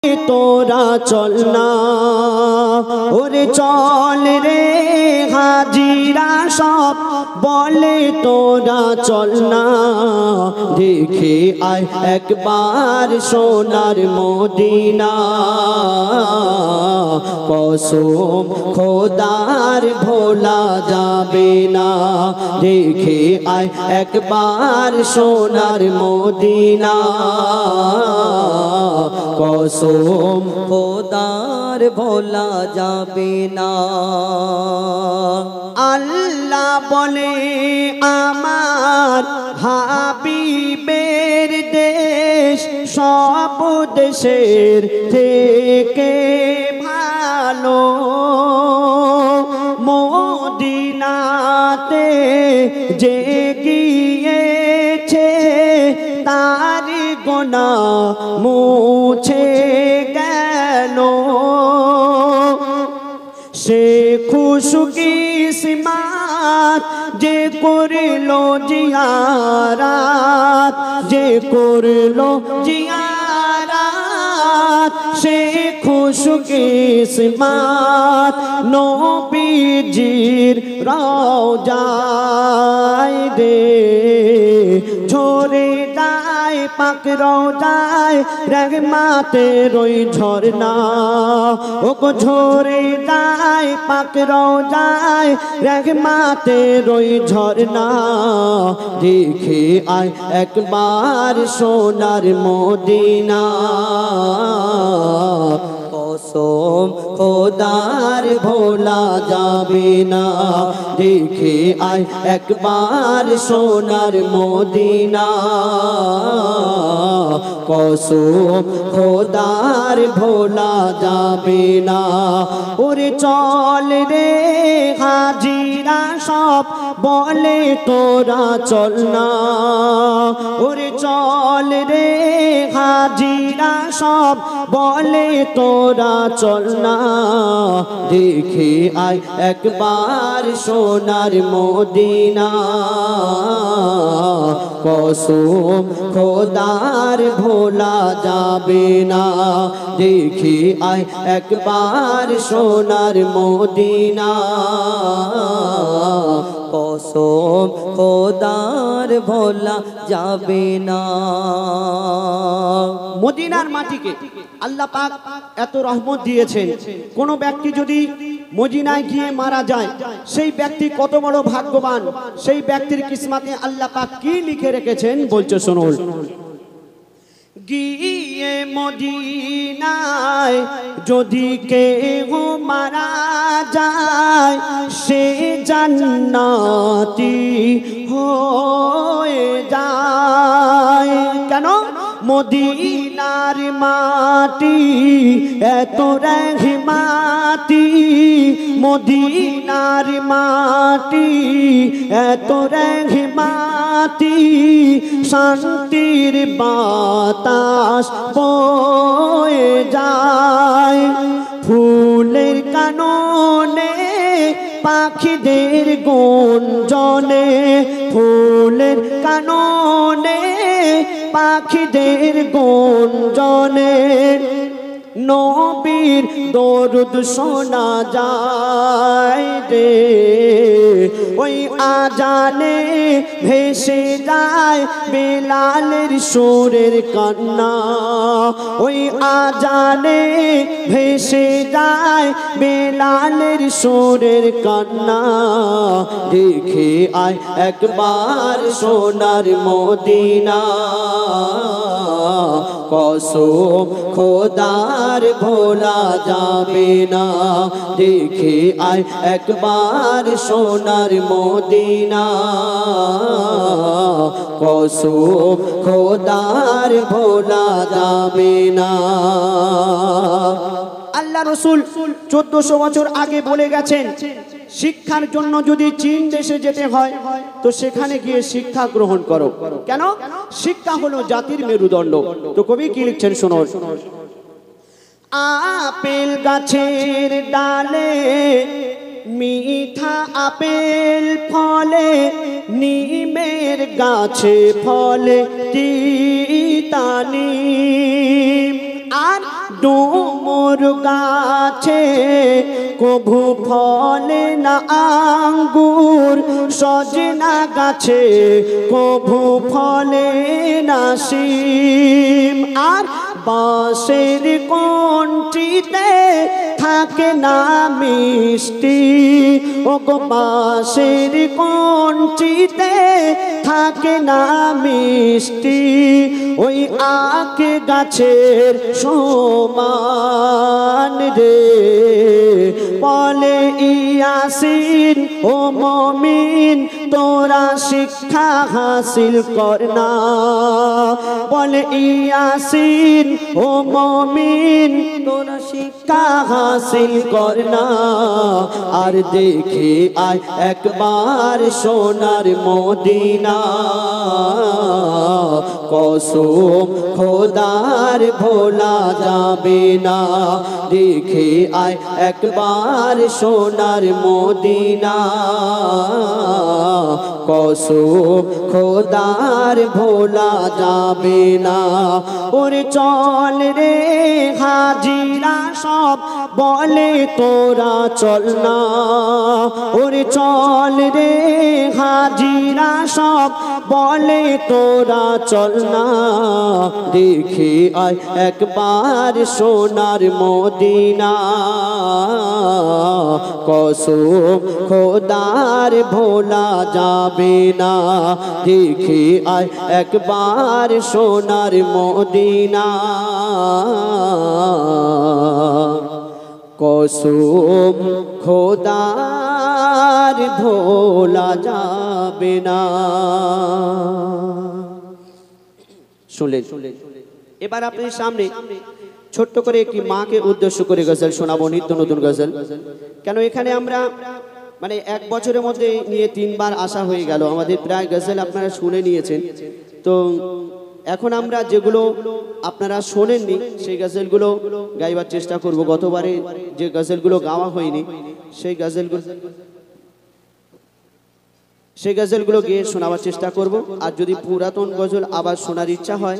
তোরা চল না ওরে চল রে হাজিরা সব বলে তোরা চল না দেখে আয় একবার সোনার মদিনা কসম খোদার ভোলা যাবে না দেখে আয় একবার সোনার মদিনা কসম খোদার ভোলা যাবে না। আল্লাহ বলে আমার হাবিবের দেশ সব দেশের থেকে ভালো মদিনাতে যে গিয়েছে তার গুনাহ মুছে গেল সে খুশকিসমত যে করলো জিয়ারাত যে করলো জিয়ারাত সে খুশকিসমত নবীজির রওজায় রে ঝরে যায় পাক রওজায় রহমতের ওই ঝরনা ও গো ঝরে যায় পাক রওজায় রহমতের ওই ঝরনা দেখে আয় একবার সোনার মদিনা কসম খোদার ভোলা যাবে না দেখে আয় একবার সোনার মদিনা কসম খোদার ভোলা যাবে না। ওরে চল রে হাজিরা সব বলে তোরা চল না ওরে চল রে হাজিরা সব বলে তোরা চল না দেখে আয় একবার সোনার মদিনা কসম খোদার ভোলা যাবে না দেখে আয় একবার সোনার মদিনা কসম খোদার ভোলা যাবে না। মদিনার মাটিকে আল্লাহ পাক এত রহমত দিয়েছেন কোন ব্যক্তি যদি মদিনায় গিয়ে মারা যায় সেই ব্যক্তি কত বড় ভাগ্যবান সেই ব্যক্তির কিসমতে আল্লাহ পাক কি লিখে রেখেছেন বলছে শুনুন গিয়ে মদিনায় যদি কেউ মারা যায় সে জান্নাতি হয়ে যায় কেন মদিনার মাটি এত রহমতি মদিনার মাটি এত রহমতি শান্তির বাতাস বয়ে যায় ফুলের কাননে পাখিদের গুঞ্জনে ফুলের কাননে পাখিদের গুঞ্জনে নবীর দরুদ শোনা যায় রে ওই আজানে ভেসে যায় বেলালের সুরের কান্না ওই আজানে ভেসে যায় বেলালের সুরের কান্না দেখে আয় একবার সোনার মদিনা কসম খোদার ভোলা যাবে না দেখে আয় একবার সোনার মদিনা কসম খোদার ভোলা যাবে না। আল্লাহ রসুল 1400 বছর আগে বলে গেছেন শিক্ষার জন্য যদি চীন দেশে যেতে হয় তো সেখানে গিয়ে শিক্ষা গ্রহণ করো কেন শিক্ষা হলো জাতির মেরুদণ্ড। তো কবি কি লিখছেন শুনুন আপেল গাছের ডালে মিঠা আপেল ফলে নিমের গাছে ফলে তিতা নিম আর ডুমুর গাছে কভু ফলে না আঙ্গুর, সজনা গাছে কভু ফলে না শিম, আর বাঁশের কণ্ঠিতে থাকে না মিষ্টি, ও গো বাঁশের কণ্ঠিতে থাকে না মিষ্টি, ওই আখ গাছের সমান রে। বলে ইয়াসিন ও মুমিন তোরা শিক্ষা হাসিল কর না, বলে ইয়াসিন ও মুমিন তোরা শিক্ষা হাসিল কর না, আর দেখে আয় একবার সোনার মদিনা, কসম খোদার ভোলা যাবে না, দেখে আয় একবার সোনার মদিনা, কসম খোদার ভোলা যাবে না। ওরে চল রে হাজিরা সব বলে তোরা চল না, ওরে চল রে হাজিরা সব বলে তোরা চল না, দেখে আয় একবার সোনার মদিনা, কসম খোদার ভোলা যাবে না, দেখে আয় একবার সোনার মদিনা, কসম খোদার ভোলা যাবে না। শুনলেন? এবার আপনার সামনে ছোট্ট করে একটি মাকে উদ্দেশ্য করে গজল শোনাবো, নিত্য নতুন গজল। কেন এখানে আমরা মানে এক বছরের মধ্যে নিয়ে 3 বার আসা হয়ে গেল, আমাদের প্রায় গজল আপনারা শুনে নিয়েছেন। তো এখন আমরা যেগুলো আপনারা শোনেননি সেই গজলগুলো গাইবার চেষ্টা করব। গতবারে যে গজলগুলো গাওয়া হয়নি সেই গজলগুলো গিয়ে শোনাবার চেষ্টা করব। আর যদি পুরাতন গজল আবার শোনার ইচ্ছা হয়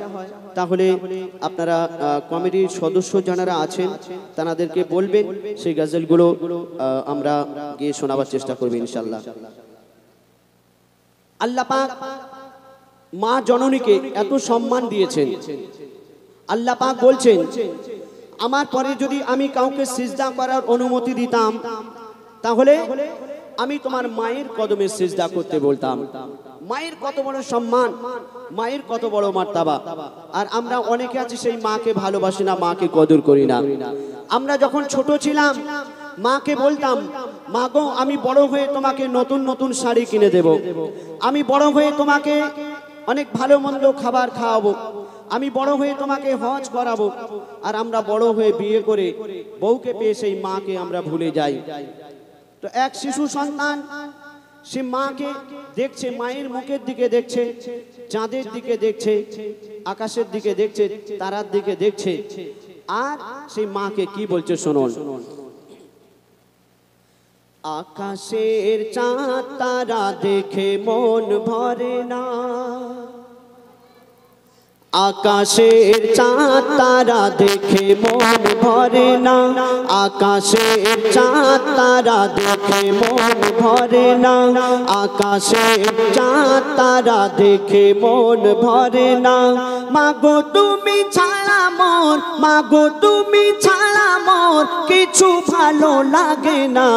তাহলে আপনারা কমিটির সদস্য যারা আছেন তাদেরকে বলবেন, সেই গজলগুলো আমরা গিয়ে শোনাবার চেষ্টা করব ইনশাআল্লাহ। আল্লাহ পাক মা জননীকে এত সম্মান দিয়েছেন। আল্লাহ পাক বলছেন, আমার পরে যদি আমি কাউকে সিজদা করার অনুমতি দিতাম তাহলে আমি তোমার মায়ের কদমে সিজদা করতে বলতাম। মায়ের কত বড় সম্মান, মায়ের কত বড় মার্তাবা। আর আমরা অনেকে আছি সেই মাকে ভালোবাসি না, মাকে কদর করি না। আমরা যখন ছোট ছিলাম মাকে বলতাম, মা গো আমি বড় হয়ে তোমাকে নতুন নতুন শাড়ি কিনে দেব, আমি বড় হয়ে তোমাকে অনেক ভালো মন্দ খাবার খাওয়াবো, আমি বড় হয়ে তোমাকে হজ করাবো। আর আমরা বড় হয়ে বিয়ে করে বউকে পেয়ে সেই মাকে আমরা ভুলে যাই। তো এক শিশু সন্তান সে মাকে দেখছে, মায়ের মুখের দিকে দেখছে, চাঁদের দিকে দেখছে, আকাশের দিকে দেখছে, তারার দিকে দেখছে। আর সেই মাকে কি বলছে শুনুন। আকাশের চাঁদ তারা দেখে মন ভরে না, আকাশের চাঁদ তারা দেখে মন ভরে না, আকাশের চাঁদ তারা দেখে মন ভরে না, আকাশের চাঁদ তারা দেখে মন ভরে না। মাগো তুমি ছাড়া মোর, মাগো তুমি ছাড়া মোর কিছু ভালো লাগে না,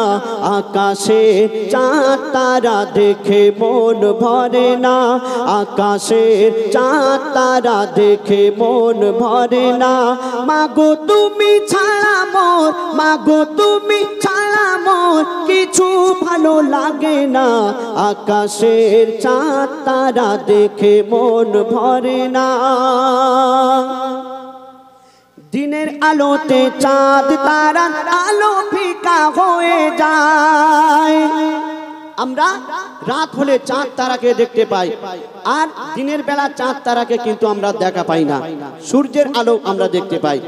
আকাশের চাঁদ তারা দেখে মন ভরে না, আকাশের চাঁদ তারা দেখে মন ভরে না। মাগো তুমি ছাড়া মোর, মাগো তুমি ছাড়া মোর কিছু ভালো লাগে না, আকাশের চাঁদ তারা দেখে মন ভরে না। দিনের আলোতে চাঁদ তারার আলো ফিকা হয়ে যায়। আমরা রাত হলে চাঁদ তারাকে দেখতে পাই, আর দিনের বেলা চাঁদ তারাকে কিন্তু আমরা দেখা পাই না। সূর্যের আলো আমরা দেখতে পাই,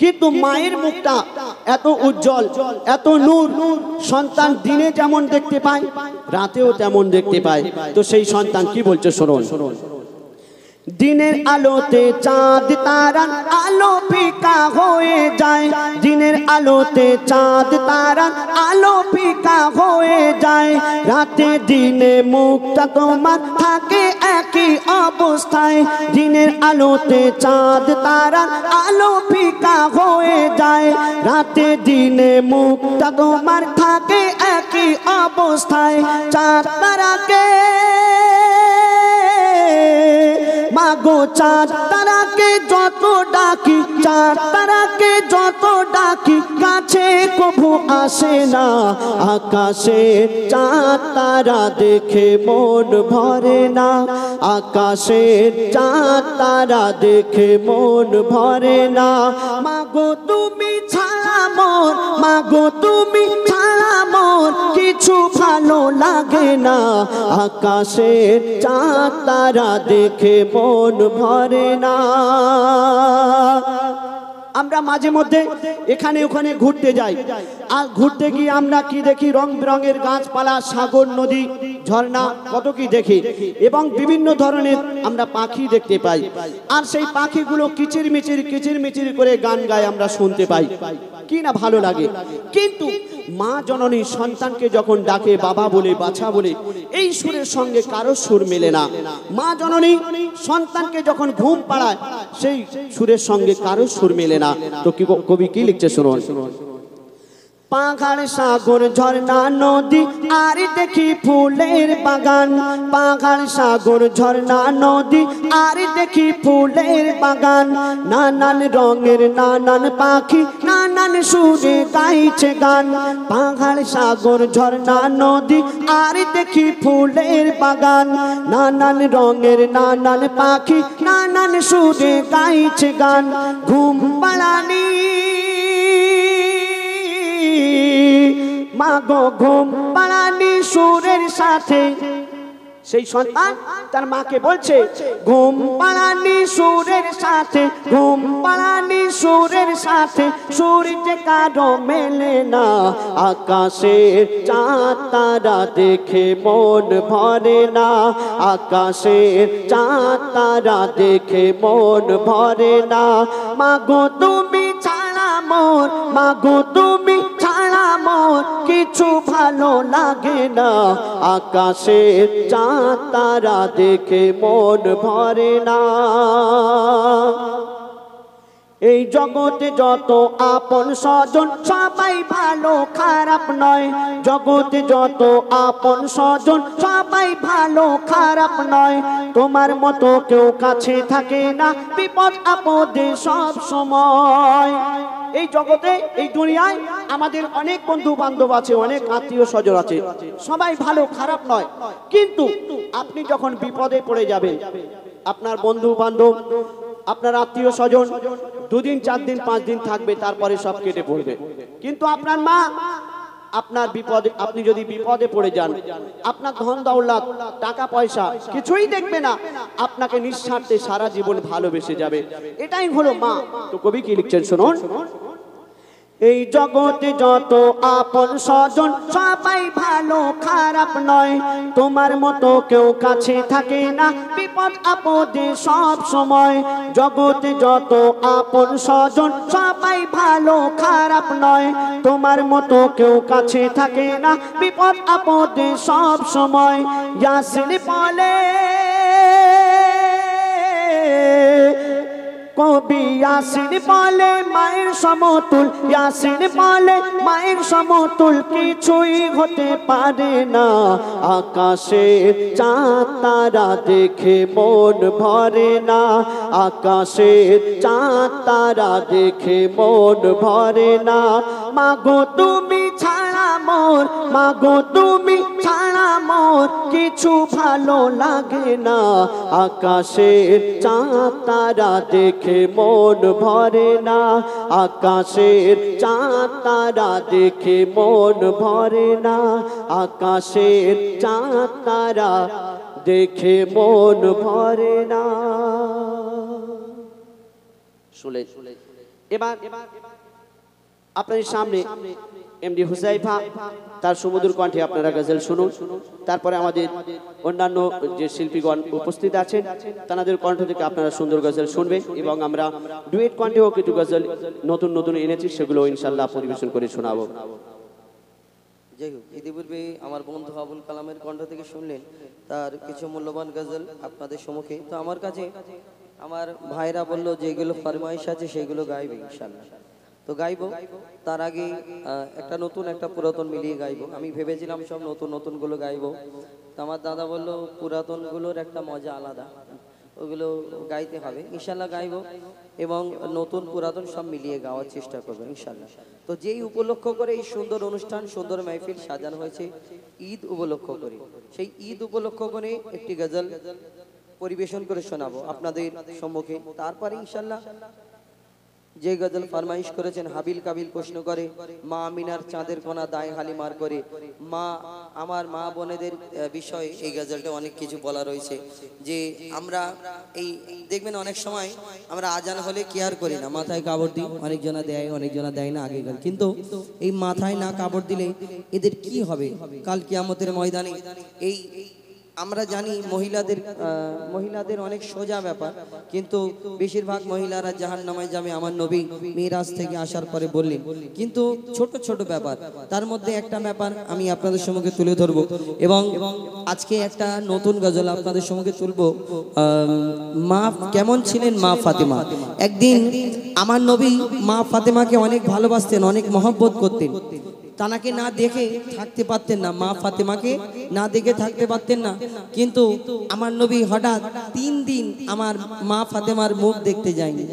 কিন্তু মায়ের মুখটা এত উজ্জ্বল, এত নূর, সন্তান দিনে যেমন দেখতে পায় রাতেও তেমন দেখতে পায়। তো সেই সন্তান কি বলছে শুনুন। দিনের আলোতে চাঁদ তারার আলো ফিকা হয়ে যায়, দিনের আলোতে চাঁদ তারার আলো ফিকা হয়ে যায়। রাতে দিনে মুখটা তোমার থাকে একই অবস্থায়, দিনের আলোতে চাঁদ তারার আলো ফিকা হয়ে যায়। রাতে দিনে মুখটা তোমার থাকে একই অবস্থায়। চাঁদ তারাকে মাগো চাঁদ তারাকে যত ডাকি, চাঁদ তারাকে যত ডাকি কাছে কভু আসে না। আকাশে চাঁদ তারা দেখে মন ভরে না, আকাশে চাঁদ তারা দেখে মন ভরে না। মাগো তুমি ছাড়া মোর, মাগো তুমি ছাড়া মোর কিছু ভালো লাগে না। আকাশের চাঁদ তারা দেখে মন ভরে না। আমরা মাঝে মধ্যে এখানে ওখানে ঘুরতে যাই, আর ঘুরতে গিয়ে আমরা কি দেখি? রং বেরঙের গাছপালা, সাগর, নদী, ঝর্ণা, কত কি দেখি, এবং বিভিন্ন ধরনের আমরা পাখি দেখতে পাই। আর সেই পাখিগুলো কিচিরমিচির কিচিরমিচির করে গান গায়, আমরা শুনতে পাই, কি না ভালো লাগে। কিন্তু মা জননী সন্তানকে যখন ডাকে বাবা বলে, বাছা বলে, এই সুরের সঙ্গে কারো সুর মেলে না। মা জননী সন্তানকে যখন ঘুম পাড়ায়, সেই সুরের সঙ্গে কারো সুর মেলে না। তো কি কবি কি লিখছে শুনুন। পাহাড়, সাগর, ঝর্ণা, নদী আর দেখি ফুলের বাগান, পাহাড়, সাগর, ঝর্ণা, নদী আর দেখি ফুলের বাগান। নানান রঙের নানান পাখি নানান সুরে গাইছে গান। পাহাড়, সাগর, ঝর্ণা, নদী আর দেখি ফুলের বাগান। নানান রঙের নানান পাখি নানান সুরে গাইছে গান। ঘুম পাড়ানি মাগো ঘুম পাড়ানি সুরের সাথে, সেই সন্তান তার মাকে বলছে ঘুম পাড়ানি সুরের সাথে, ঘুম পাড়ানি সুরের সাথে সুর যে কারো মেলে না। আকাশের চাঁদ তারা দেখে মন ভরে না, আকাশের চাঁদ তারা দেখে মন ভরে না। মাগো তুমি ছাড়া মোর, মাগো তুমি ছাড়া মোর কিছু ভালো লাগে না। আকাশের চাঁদ তারা দেখে মন ভরে না। এই জগতে যত আপন স্বজন সবাই ভালো খারাপ নয়, জগতে যত আপন স্বজন সবাই ভালো খারাপ নয়। তোমার মতো কেউ কাছে থাকে না বিপদ আপদে সব সময়। এই জগতে, এই দুনিয়ায় আমাদের অনেক বন্ধু বান্ধব আছে, অনেক আত্মীয় স্বজন আছে, সবাই ভালো খারাপ নয়। কিন্তু আপনি যখন বিপদে পড়ে যাবেন, আপনার বন্ধু বান্ধব, আপনার আত্মীয় স্বজন 2 দিন 4 দিন 5 দিন থাকবে, তারপরে সব কেটে পড়বে। কিন্তু আপনার মা, আপনার বিপদে, আপনি যদি বিপদে পড়ে যান, আপনার ধন দৌলত, টাকা পয়সা কিছুই দেখবে না, আপনাকে নিঃস্বার্থে সারা জীবন ভালোবেসে যাবে। এটাই হলো মা। তো কবি কি লিখছেন শুনুন। এই জগতে যত আপন স্বজন সবাই ভালো খারাপ নয়, তোমার মতো কেউ কাছে থাকে না বিপদ আপদে সব সময়। জগতে যত আপন স্বজন সবাই ভালো খারাপ নয়, তোমার মতো কেউ কাছে থাকে না বিপদ আপদে সব সময়। ইয়াসিন বলে কবি, ইয়াসিন বলে মায়ের সমতুল, ইয়াসিন বলে মায়ের সমতুল কিছুই হতে পারে না। আকাশের চাঁদ তারা দেখে মন ভরে না, আকাশের চাঁদ তারা দেখে মন ভরে না। মাগো তুমি ছাড়া মোর, মাগো তুমি ছাড়া মোর কিছু ভালো লাগে না। আকাশের চাঁদ তারা দেখে মন ভরে না, আকাশের চাঁদ তারা দেখে মন ভরে না, আকাশের চাঁদ তারা দেখে মন ভরে না। এবার আপনাদের সামনে এমডি হুসাইফা তার সুমধুর কণ্ঠে আপনারা গজল শুনুন। তারপরে আমাদের অন্যান্য যে শিল্পীগণ উপস্থিত আছেন তাদের কণ্ঠ থেকে আপনারা সুন্দর গজল শুনবেন এবং আমরা ডুয়েট কণ্ঠেও কিছু গজল নতুন নতুন এনেছি, সেগুলো ইনশাল্লাহ পরিবেশন করে শোনাবো। যাই হোক, ইতিপূর্বে আমার বন্ধু আবুল কালামের কণ্ঠ থেকে শুনলেন তার কিছু মূল্যবান গজল আপনাদের সম্মুখে। তো আমার কাছে আমার ভাইরা বললো যেগুলো ফরমাইশ আছে সেগুলো গাইবে ইনশাল্লাহ। তো গাইবো, তার আগে একটা নতুন একটা পুরাতন মিলিয়ে গাইবো। আমি ভেবেছিলাম সব নতুন নতুনগুলো গাইবো, তো আমার দাদা বললো পুরাতনগুলোর একটা মজা আলাদা, ওগুলো গাইতে হবে। ইনশাল্লাহ গাইবো এবং নতুন পুরাতন সব মিলিয়ে গাওয়ার চেষ্টা করবো ইনশাল্লাহ। তো যেই উপলক্ষ করে এই সুন্দর অনুষ্ঠান, সুন্দর মাহফিল সাজানো হয়েছে ঈদ উপলক্ষ করে, সেই ঈদ উপলক্ষ করে একটি গজল পরিবেশন করে শোনাবো আপনাদের সম্মুখে। তারপরে ইনশাল্লাহ যে গজল ফরমাইশ করেছেন, হাবিল কাবিল প্রশ্ন করে, মা আমিনার চাঁদের কোনা দায় হালিমার করে, মা আমার মা বোনেদের বিষয়ে এই গজলটা অনেক কিছু বলা রয়েছে। যে আমরা এই দেখবেন অনেক সময় আমরা আজান হলে কেয়ার করি না, মাথায় কাপড় দিই, অনেকজনা দেয় অনেকজনা দেয় না আগেকার, কিন্তু এই মাথায় না কাপড় দিলে এদের কি হবে কাল কিয়ামতের ময়দানে। এই আমরা জানি মহিলাদের অনেক সোজা ব্যাপার, কিন্তু বেশিরভাগ মহিলারা জাহান্নামে যাবে আমার নবী মিরাজ থেকে আসার পরে বললেন। কিন্তু ছোট ছোট ব্যাপার, তার মধ্যে একটা ব্যাপার আমি আপনাদের সম্মুখে তুলে ধরবো এবং আজকে একটা নতুন গজল আপনাদের সম্মুখে তুলবো। মা কেমন ছিলেন মা ফাতেমা। একদিন আমার নবী মা ফাতেমাকে অনেক ভালোবাসতেন, অনেক মহব্বত করতেন। তানাকে না দেখে থাকতে পারতেন না, মা ফাতেমাকে না দেখে থাকতে পারতেন না। কিন্তু আমার নবী হঠাৎ 3 দিন আমার মা ফাতেমার মুখ দেখতে যায়নি।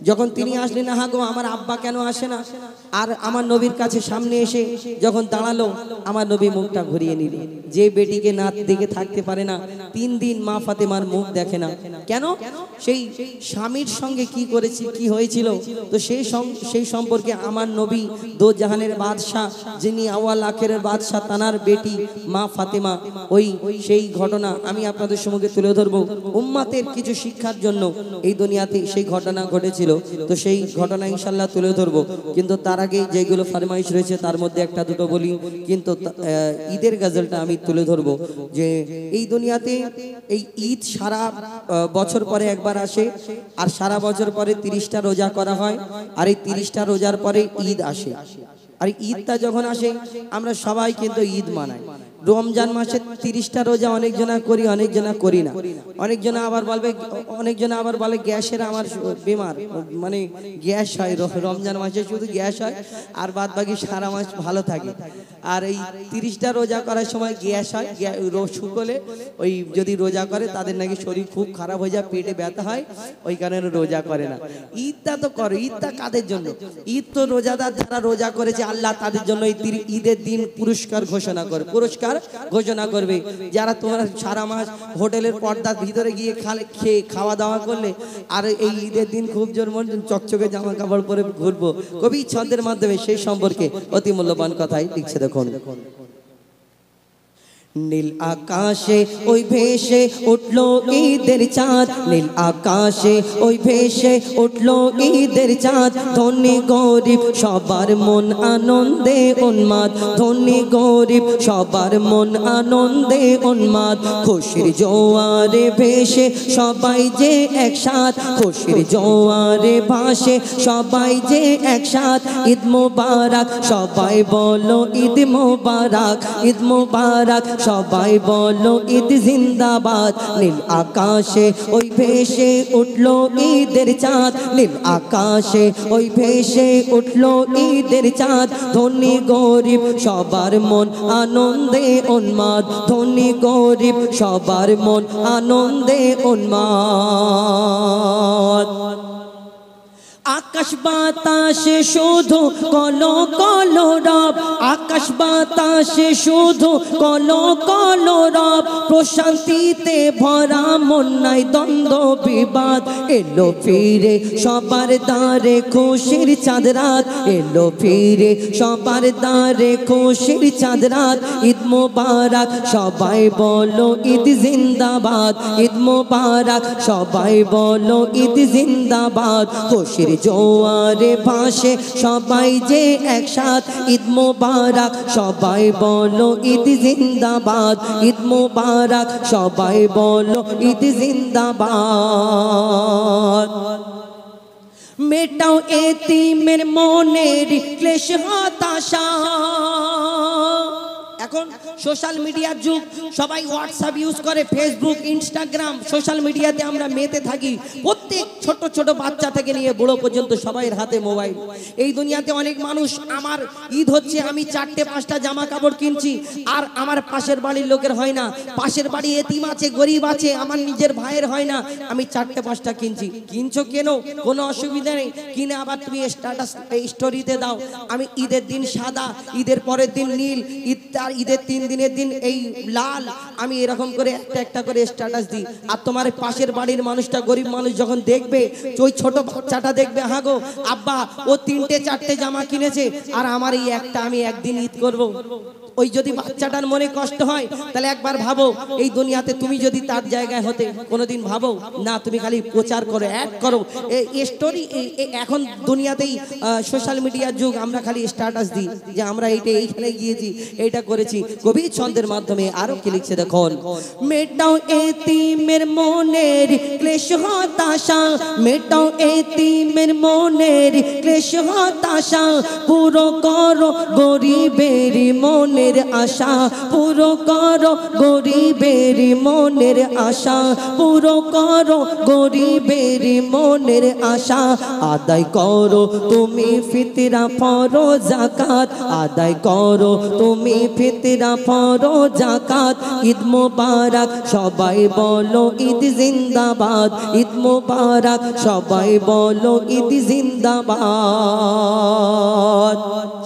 যখন তিনি আসলেন, না গো আমার আব্বা কেন আসে না, আর আমার নবীর কাছে সামনে এসে যখন দাঁড়ালো, আমার নবী মুখটা ঘুরিয়ে নিল। যে বেটিকে না দেখে থাকতে পারে না, 3 দিন মা ফাতেমার মুখ দেখে না কেন? সেই স্বামীর সঙ্গে কি করেছি, কি হয়েছিল, তো সেই সম্পর্কে আমার নবী দো জাহানের বাদশাহ, যিনি আওয়াল আখেরের বাদশাহ, তানার বেটি মা ফাতেমা, ওই সেই ঘটনা আমি আপনাদের সম্মুখে তুলে ধরবো উম্মাতের কিছু শিক্ষার জন্য। এই দুনিয়াতে সেই ঘটনা ঘটেছিল, তো সেই ঘটনা ইনশাল্লাহ তুলে ধরবো। কিন্তু তার আগে যেগুলো ফরমাইশ রয়েছে তার মধ্যে একটা দুটো বলি, কিন্তু ঈদের গজলটা আমি তুলে ধরবো। যে এই দুনিয়াতে এই ঈদ সারা বছর পরে একবার আসে, আর সারা বছর পরে 30টা রোজা করা হয়, আর এই 30টা রোজার পরে ঈদ আসে। আর ঈদটা যখন আসে আমরা সবাই কিন্তু ঈদ মানাই। রমজান মাসে 30টা রোজা অনেকজনা করি, অনেকজনা করি না। অনেকজনা আবার বলে গ্যাসের আমার বিমার, মানে গ্যাস হয় রমজান মাসে, শুধু গ্যাস হয় আর বাদ বাকি সারা মাস ভালো থাকে। আর এই 30টা রোজা করার সময় গ্যাস হয়, শুকলে ওই যদি রোজা করে তাদের নাকি শরীর খুব খারাপ হয়ে যায়, পেটে ব্যথা হয়, ওই কারণে রোজা করে না। ঈদটা তো করো, ঈদটা কাদের জন্য? ঈদ তো রোজাদার যারা রোজা করেছে আল্লাহ তাদের জন্য এই ঈদের দিন পুরস্কার ঘোষণা করবে। যারা তোমরা সারা মাস হোটেলের পর্দার ভিতরে গিয়ে খাওয়া দাওয়া করলে, আর এই ঈদের দিন খুব জোর মন চকচকে জামা কাপড় পরে ঘুরবো, কবি ছন্দের মাধ্যমে সেই সম্পর্কে অতি মূল্যবান কথাই লিখছে। দেখুন, নীল আকাশে ওই ভেসে উঠলো ঈদের চাঁদ, নীল আকাশে ওই ভেসে উঠলো ঈদের চাঁদ। ধনী গরিব সবার মন আনন্দে উন্মাদ, ধনী গরিব সবার মন আনন্দে উন্মাদ। খুশির জোয়ারে ভেসে সবাই যে একসাথ, খুশির জোয়ারে ভাসে সবাই যে একসাথ। ঈদ মোবারক সবাই বলো ঈদ মোবারক, ঈদ মোবারক সবাই বলো ঈদ জিন্দাবাদ। নীল আকাশে ওই ভেসে উঠলো ঈদের চাঁদ, নীল আকাশে ওই ভেসে উঠলো ঈদের চাঁদ। ধনী গরিব সবার মন আনন্দে উন্মাদ, ধনী গরিব সবার মন আনন্দে উন্মাদ। আকাশ বাতাসে শুধু কলো কলো রব, আকাশ বাতাসে শুধু কলো কলো রব। প্রশান্তিতে ভরা মন নাই দ্বন্দ্ব বিবাদ। এলো ফিরে সবার দ্বারে খুশির চাঁদ রাত, এলো ফিরে সবার দ্বারে খুশির চাঁদ রাত। ঈদ মোবারক সবাই বলো ঈদ জিন্দাবাদ, ঈদ মোবারক সবাই বলো ঈদ জিন্দাবাদ। খুশির খুশির জোয়ারে ভাসে সবাই যে একসাথ ঈদ মোবারক সবাই বলো ঈদ জিন্দাবাদ ঈদ মোবারক সবাই বলো ঈদ জিন্দাবাদ মেটাও এতিমের মনের ক্লেশ হতাশা এখন সোশ্যাল মিডিয়ার যুগ সবাই হোয়াটসঅ্যাপ ইউজ করে ফেসবুক ইনস্টাগ্রাম সোশ্যাল মিডিয়াতে আমরা মেতে থাকি প্রত্যেক ছোট ছোট বাচ্চা থেকে নিয়ে বড় পর্যন্ত সবাইয়ের হাতে মোবাইল এই দুনিয়াতে অনেক মানুষ আমার ঈদ হচ্ছে আমি 4টে 5টা জামা কাপড় কিনছি আর আমার পাশের বাড়ির লোকের হয় না পাশের বাড়ি এতিম আছে গরিব আছে আমার নিজের ভাইয়ের হয় না আমি 4টে 5টা কিনছি কিনছো কেন কোনো অসুবিধা নেই কিনে আবার তুমি স্ট্যাটাস স্টোরিতে দাও আমি ঈদের দিন সাদা ঈদের পরের দিন নীল ঈদের 3 দিনের দিন এই লাল আমি এরকম করে একটা একটা করে স্ট্যাটাস দিই আর তোমার পাশের বাড়ির মানুষটা গরিব মানুষ যখন দেখবে ওই ছোট বাচ্চাটা দেখবে হ্যাঁ গো আব্বা ও 3টে 4টে জামা কিনেছে আর আমার এই একটা আমি একদিন ঈদ করব ওই যদি বাচ্চাটার মনে কষ্ট হয় তাহলে একবার ভাবো এই দুনিয়াতে তুমি যদি তার জায়গায় হতে কোনোদিন ভাবো না তুমি খালি প্রচার করো অ্যাড করো এই স্টোরি এখন দুনিয়াতেই সোশ্যাল মিডিয়ার যুগ আমরা খালি স্ট্যাটাস দিই যে আমরা এইখানে গিয়েছি এইটা করেছি কবি ছন্দের মাধ্যমে আরো কি লিখছে দেখুন মেটাও এতিমের মনের ক্লেশ হতাশা মেটাও এতিমের মনের ক্লেশ হতাশা পুরো করো গরিবের মনের আশা পুরো করো গরিবের মনের আশা পুরো করো গরিবের মনের আশা আদায় করো তুমি ফিতরা ফরো যাকাত আদায় করো তুমি ফিতরা ফরো যাকাত ঈদ মোবারক সবাই বলো ঈদ জিন্দাবাদ ঈদ মোবারক সবাই বলো ঈদ জিন্দাবাদ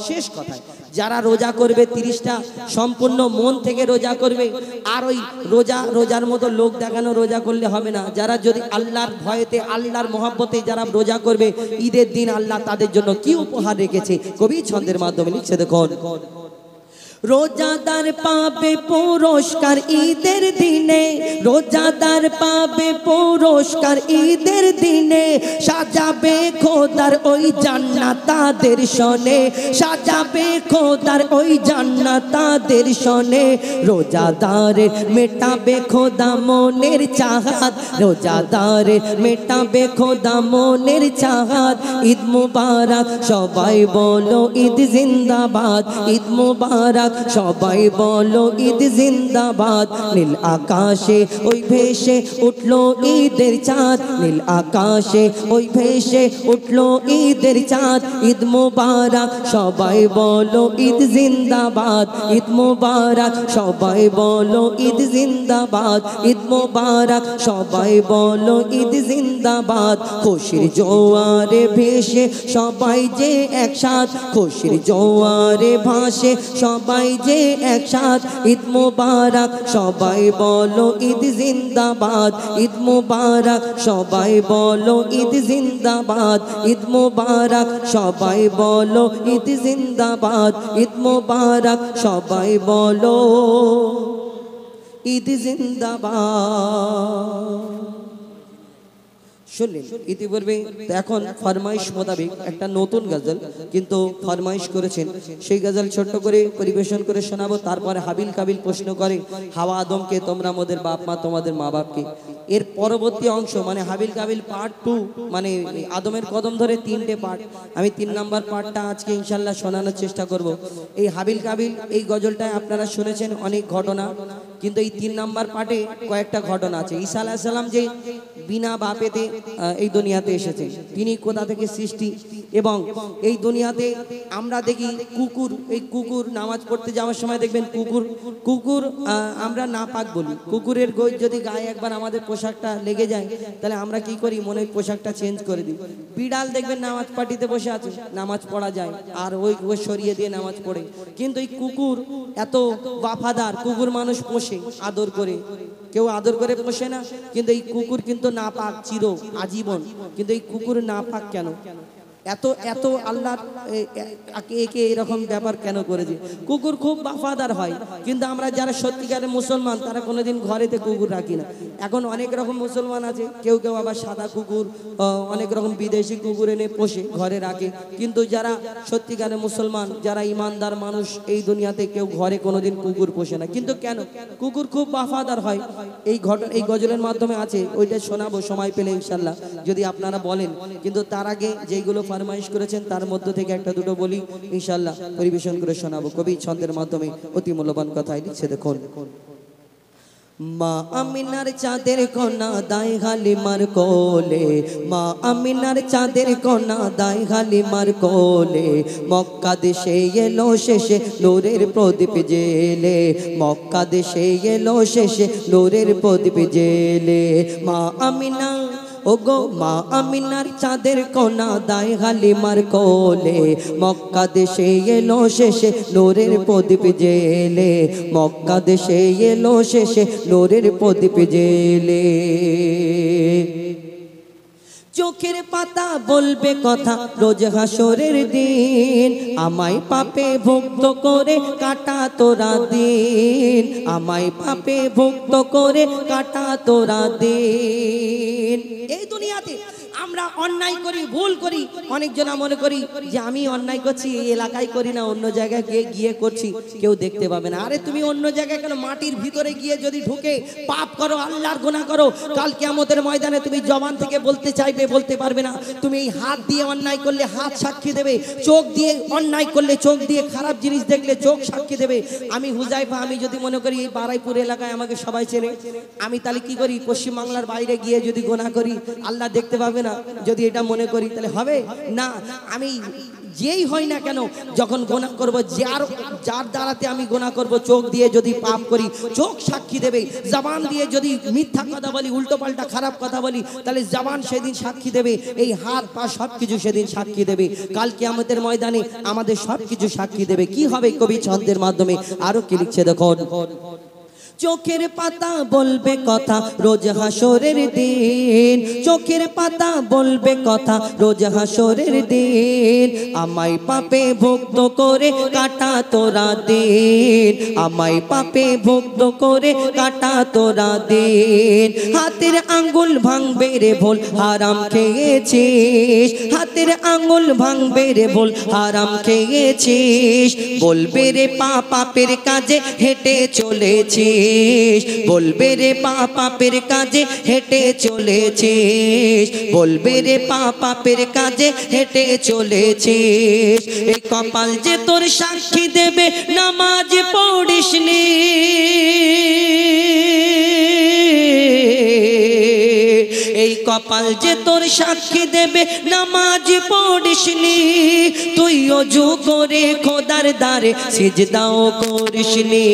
শেষ কথা যারা রোজা করবে 30টা সম্পূর্ণ মন থেকে রোজা করবে আর ওই রোজার মতো লোক দেখানো রোজা করলে হবে না যারা যদি আল্লাহর ভয়েতে আল্লাহর মহব্বতে যারা রোজা করবে ঈদের দিন আল্লাহ তাদের জন্য কি উপহার রেখেছে কবি ছন্দের মাধ্যমে লিখছে দেখুন রোজাদার পাবে পুরস্কার ঈদের দিনে রোজাদার পাবে পুরস্কার ঈদের দিনে সাজাবে খোদার ওই জান্নাত তাদের শোনে সাজাবে খোদার ওই জান্নাত তাদের শোনে রোজাদারের মেটাবে খোদা মনের চাহাত রোজাদারের মেটাবে খোদা মনের চাহাত ঈদ মুবারক সবাই বলো ঈদ জিন্দাবাদ ঈদ মুবারক সবাই বলো ঈদ জিন্দাবাদ নীল আকাশে ওই ভেসে উঠলো ঈদের চাঁদ নীল আকাশে ওই ভেসে উঠলো ঈদের চাঁদ ঈদ মুবারক সবাই বলো ঈদ জিন্দাবাদ ঈদ মুবারক সবাই বলো ঈদ জিন্দাবাদ ঈদ মুবারক সবাই বলো ঈদ জিন্দাবাদ খুশির জোয়ারে ভেসে সবাই যে একসাথ খুশির জোয়ারে ভাসে সবাই যে একসাথ ঈদ মুবারক সবাই বলো ঈদ জিন্দাবাদ ঈদ মুবারক সবাই বলো ঈদ জিন্দাবাদ ঈদ মুবারক সবাই বলো ঈদ জিন্দাবাদ ঈদ মুবারক সবাই বলো ঈদ জিন্দাবাদ শুনলেন ইতিপূর্বে এখন ফরমাইশ মোতাবেক একটা নতুন গজল কিন্তু ফরমাইশ করেছেন সেই গজল ছোট্ট করে পরিবেশন করে শোনাবো তারপরে হাবিল কাবিল প্রশ্ন করে হাওয়া আদমকে তোমরা মোদের বাপ মা তোমাদের মা বাপকে এর পরবর্তী অংশ মানে হাবিল কাবিল পার্ট 2 মানে আদমের কদম ধরে 3টে পার্ট আমি 3 নাম্বার পার্টটা আজকে ইনশাআল্লাহ শোনানোর চেষ্টা করব এই হাবিল কাবিল এই গজলটায় আপনারা শুনেছেন অনেক ঘটনা কিন্তু এই 3 নাম্বার পার্টে কয়েকটা ঘটনা আছে ঈসা আলাইহিস সালাম যে বিনা বাপেতে এই দুনিয়াতে এসেছে তিনি কোথা থেকে সৃষ্টি এবং এই দুনিয়াতে আমরা দেখি কুকুর এই কুকুর নামাজ পড়তে যাওয়ার সময় দেখবেন কুকুর আমরা নাপাক বলি কুকুরের যদি গায়ে একবার আমাদের পোশাকটা লেগে যায় তাহলে আমরা কি করি মনে হয় পোশাকটা চেঞ্জ করে দিই বিড়াল দেখবেন নামাজ পার্টিতে বসে আছে নামাজ পড়া যায় আর ওই সরিয়ে দিয়ে নামাজ পড়ে কিন্তু এই কুকুর এত ওয়াফাদার কুকুর মানুষ পোষে আদর করে কেউ আদর করে পোষে না কিন্তু এই কুকুর কিন্তু নাপাক চির আজীবন কিন্তু এই কুকুর নাপাক কেন এত এত আল্লাহর একে এরকম ব্যাপার কেন করেছে? কুকুর খুব বাফাদার হয়, কিন্তু আমরা যারা সত্যিকারের মুসলমান তারা কোনোদিন ঘরেতে কুকুর রাখি না। এখন অনেক রকম মুসলমান আছে, কেউ কেউ আবার সাদা কুকুর, অনেক রকম বিদেশি কুকুর এনে পোষে ঘরে রাখে, কিন্তু যারা সত্যিকারের মুসলমান, যারা ইমানদার মানুষ, এই দুনিয়াতে কেউ ঘরে কোনোদিন কুকুর পোষে না। কিন্তু কেন? কুকুর খুব বাফাদার হয়। এই ঘটনা এই গজলের মাধ্যমে আছে, ওইটা শোনাবো সময় পেলে ইনশাল্লাহ, যদি আপনারা বলেন। কিন্তু তার আগে যেইগুলো ফরমাইশ করেছেন তার মধ্য থেকে একটা দুটো বলি ইনশাল্লাহ, পরিবেশন করে শোনাবো। কবি ছন্দের মাধ্যমে অতি মূল্যবান কথাই লিখছে, দেখুন। মা আমিনার চাঁদের কন্যা দাই হালিমার কোলে, মা আমিনার চাঁদের কন্যা দাই হালিমার কোলে, মক্কা দেশে এলো শেষে নূরের প্রদীপ জেলে, মক্কা দেশে এলো শেষে নূরের প্রদীপ জেলে। মা আমিনা ওগো মা আমিনার চাঁদের কন্যা দাই হালিমার কোলে, মক্কা দেশে এলো শেষে নূরের প্রদীপ জেলে, মক্কা দেশে এলো শেষে নূরের প্রদীপ জেলে। চোখের পাতা বলবে কথা রোজ হাসরের দিন, আমায় পাপে ভুক্ত করে কাটা তোরা দিন, আমায় পাপে ভুক্ত করে কাটা তোরা দিন। এই দুনিয়াতে আমরা অন্যায় করি, ভুল করি, অনেকজন মনে করি যে আমি অন্যায় করছি এই এলাকায় করি না, অন্য জায়গায় গিয়ে করছি, কেউ দেখতে পাবে না। আরে তুমি অন্য জায়গায় কেন? মাটির ভিতরে গিয়ে যদি ঢুকে পাপ করো, আল্লাহর গুনাহ করো, কাল কিয়ামতের ময়দানে তুমি জবান থেকে বলতে চাইবে, বলতে পারবে না। তুমি এই হাত দিয়ে অন্যায় করলে হাত সাক্ষী দেবে, চোখ দিয়ে অন্যায় করলে চোখ দিয়ে, খারাপ জিনিস দেখলে চোখ সাক্ষী দেবে। আমি হুজাইফা, আমি যদি মনে করি এই বারাইপুর এলাকায় আমাকে সবাই চেনে, আমি তাহলে কি করি? পশ্চিমবাংলার বাইরে গিয়ে যদি গুনাহ করি আল্লাহ দেখতে পাবে না? যদি এটা মনে করি তাহলে হবে না। আমি যেই হয় না কেন, যখন গুনাহ করব, যার দ্বারাতে আমি গুনাহ করব, চোখ দিয়ে যদি পাপ করি চোখ সাক্ষী দেবে, জবান দিয়ে যদি মিথ্যা কথা বলি, উল্টো পাল্টা খারাপ কথা বলি, তাহলে জবান সেদিন সাক্ষী দেবে, এই হাত পা সবকিছু সেদিন সাক্ষী দেবে। কাল কিয়ামতের ময়দানে আমাদের সবকিছু সাক্ষী দেবে। কি হবে? কবি ছন্দের মাধ্যমে আরো কি লিখছে, দেখুন। চোখের পাতা বলবে কথা রোজ হাসরের দিন, চোখের পাতা বলবে কথা রোজ হাসরের দিন, আমায় পাপে ভুক্ত করে কাটা তোরা দিন, আমায় পাপে ভুক্ত করে কাটা তোরা দিন। হাতের আঙ্গুল ভাঙবে রে ভুল হারাম খেয়েছিস, হাতের আঙ্গুল ভাঙবে রে ভুল হারাম খেয়েছিস, বলবে রে পাপের কাজে হেঁটে চলেছিস, বলবে রে পাপের কাজে হেঁটে চলেছিস, বলবে রে পাপের কাজে হেঁটে চলেছিস। এই কপাল যে তোর সাক্ষী দেবে নামাজ পড়িসনি, এই কপাল যে তোর সাক্ষী দেবে নামাজ পড়িসনি, তুই ওযু করে খোদার দ্বারে সিজদাও করিসনি,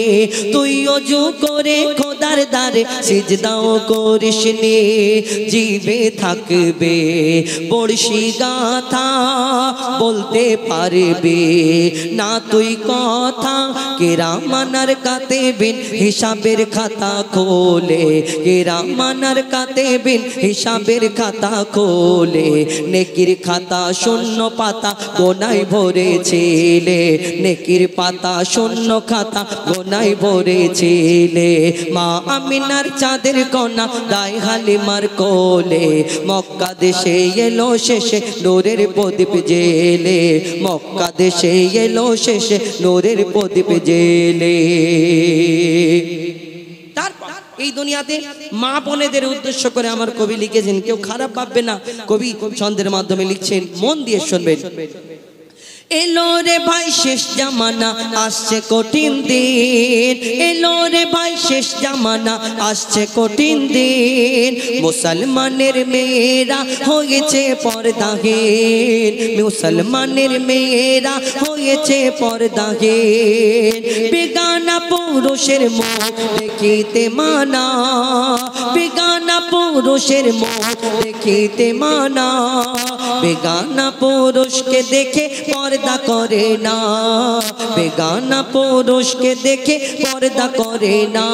তুই ওযু করে খোদার দ্বারে সিজদাও করিসনি। জিবে থাকবে বড়শি গাথা বলতে পারবে না তুই কথা, কেরামানার কাতেবিন হিসাবের খাতা খোলে, কেরামানার কাতেবিন হিসাবের খাতা খোলে, নেকির খাতা শূন্য পাতা গোনায় ভরেছিলে, নেকির পাতা শূন্য খাতা গোনায় ভরেছিলে। মা আমিনার চাঁদের কন্যা দাই হালিমার কোলে, মক্কা দেশে এলো শেষে নূরের প্রদীপ জেলে, মক্কা দেশে এলো শেষে নূরের প্রদীপ জেলে। এই দুনিয়াতে মা বোনেদের উদ্দেশ্য করে আমার কবি লিখেছেন, কেউ খারাপ ভাববে না। কবি ছন্দের মাধ্যমে লিখছেন, মন দিয়ে শুনবেন। এলো রে ভাই শেষ জামানা আসছে কঠিন দিন, এলো রে ভাই শেষ জামানা আসছে কঠিন দিন, মুসলমানের মেয়েরা হয়েছে পর্দাহীন, মুসলমানের মেয়েরা হয়েছে পর্দাহীন, বেগানা পুরুষের মুখ দেখিতে মানা, বেগানা পুরুষের মুখ দেখিতে মানা, বেগানা পুরুষকে দেখে পর্দা করে না, বেগানা পুরুষকে দেখে পর্দা করে না।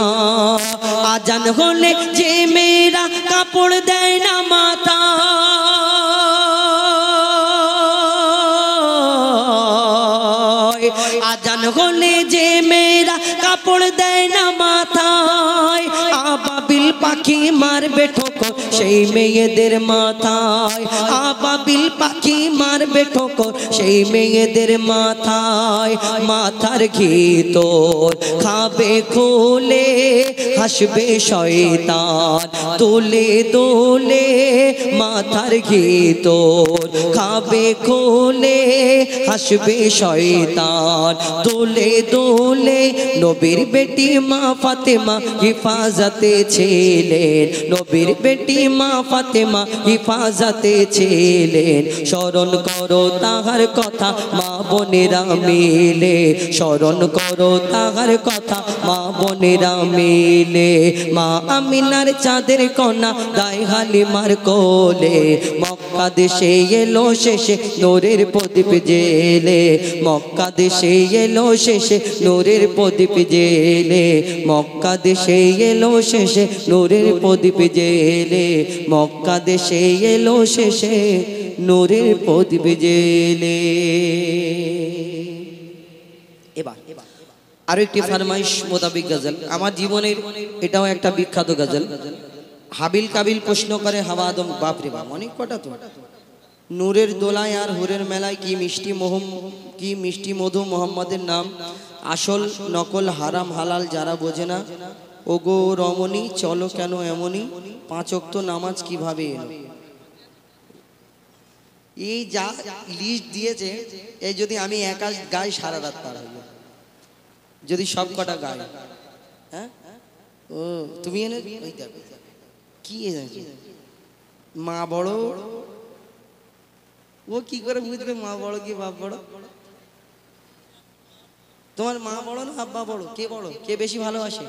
আজান হলে যে মেয়েরা কাপড় দেয় না মাথা, আজান হলে যে মেয়েরা কাপড় দেয় না মাথায়, আবাবিল পাখি মারবে ঠোকর সেই মেয়েদের মাথায়, আবাবিল পাখি মারবে ঠোকর সেই মেয়েদের মাথায়। মাথার ঘিতর খাবে খুলে হাসবে শয়তান দোলে দোলে, মাথার ঘিতর খাবে খুলে হাসবে শয়তান দোলে দোলে। নবীর বেটি মা ফাতেমা হিফাজতে ছিলেন, নবীর বেটি মা ফাতেমা হিফাজতে ছিলেন। স্মরণ করো তাহার কথা মা বোনেরা মিলে, স্মরণ করো তাহার কথা মা বোনেরা মিলে। মা আমিনার চাঁদের কন্যা দায় হালিমার কোলে, মক্কা দেশে এলো শেষে নূরের প্রদীপ জেলে, মক্কা দেশে এলো শেষে নূরের প্রদীপ জেলে, মক্কা দেশে এলো শেষে নূরের প্রদীপ জেলে, মক্কা দেশে এলো শেষে নূরের প্রদীপ জেলে। এবার আরো একটি ফরমাইশ মোতাবিক গজল, আমার জীবনের এটাও একটা বিখ্যাত গজল। হাবিল কাবিল প্রশ্ন করে হাওয়া আদম, বাপরে বাপ অনেক কটা তো। নূরের দোলায় আর হুরের মেলায় কি মিষ্টি মধু মোহাম্মদের নাম, আসল নকল হারাম হালাল যারা বোঝে না, ওগো রমণী চলো কেন এমনই, 5 ওয়াক্ত নামাজ কিভাবে এলো। এই যা লিস্ট দিয়েছে, এই যদি আমি একা গাই সারা রাত পার হইব, যদি সব কটা গাই। হ্যাঁ ও তুমি এনে কি মা বড়, ও কি করে বুঝবে মা বড় কি বাপ বড়? তোমার মা বড় না আব্বা বড়? কে বড়? কে বেশি ভালোবাসে?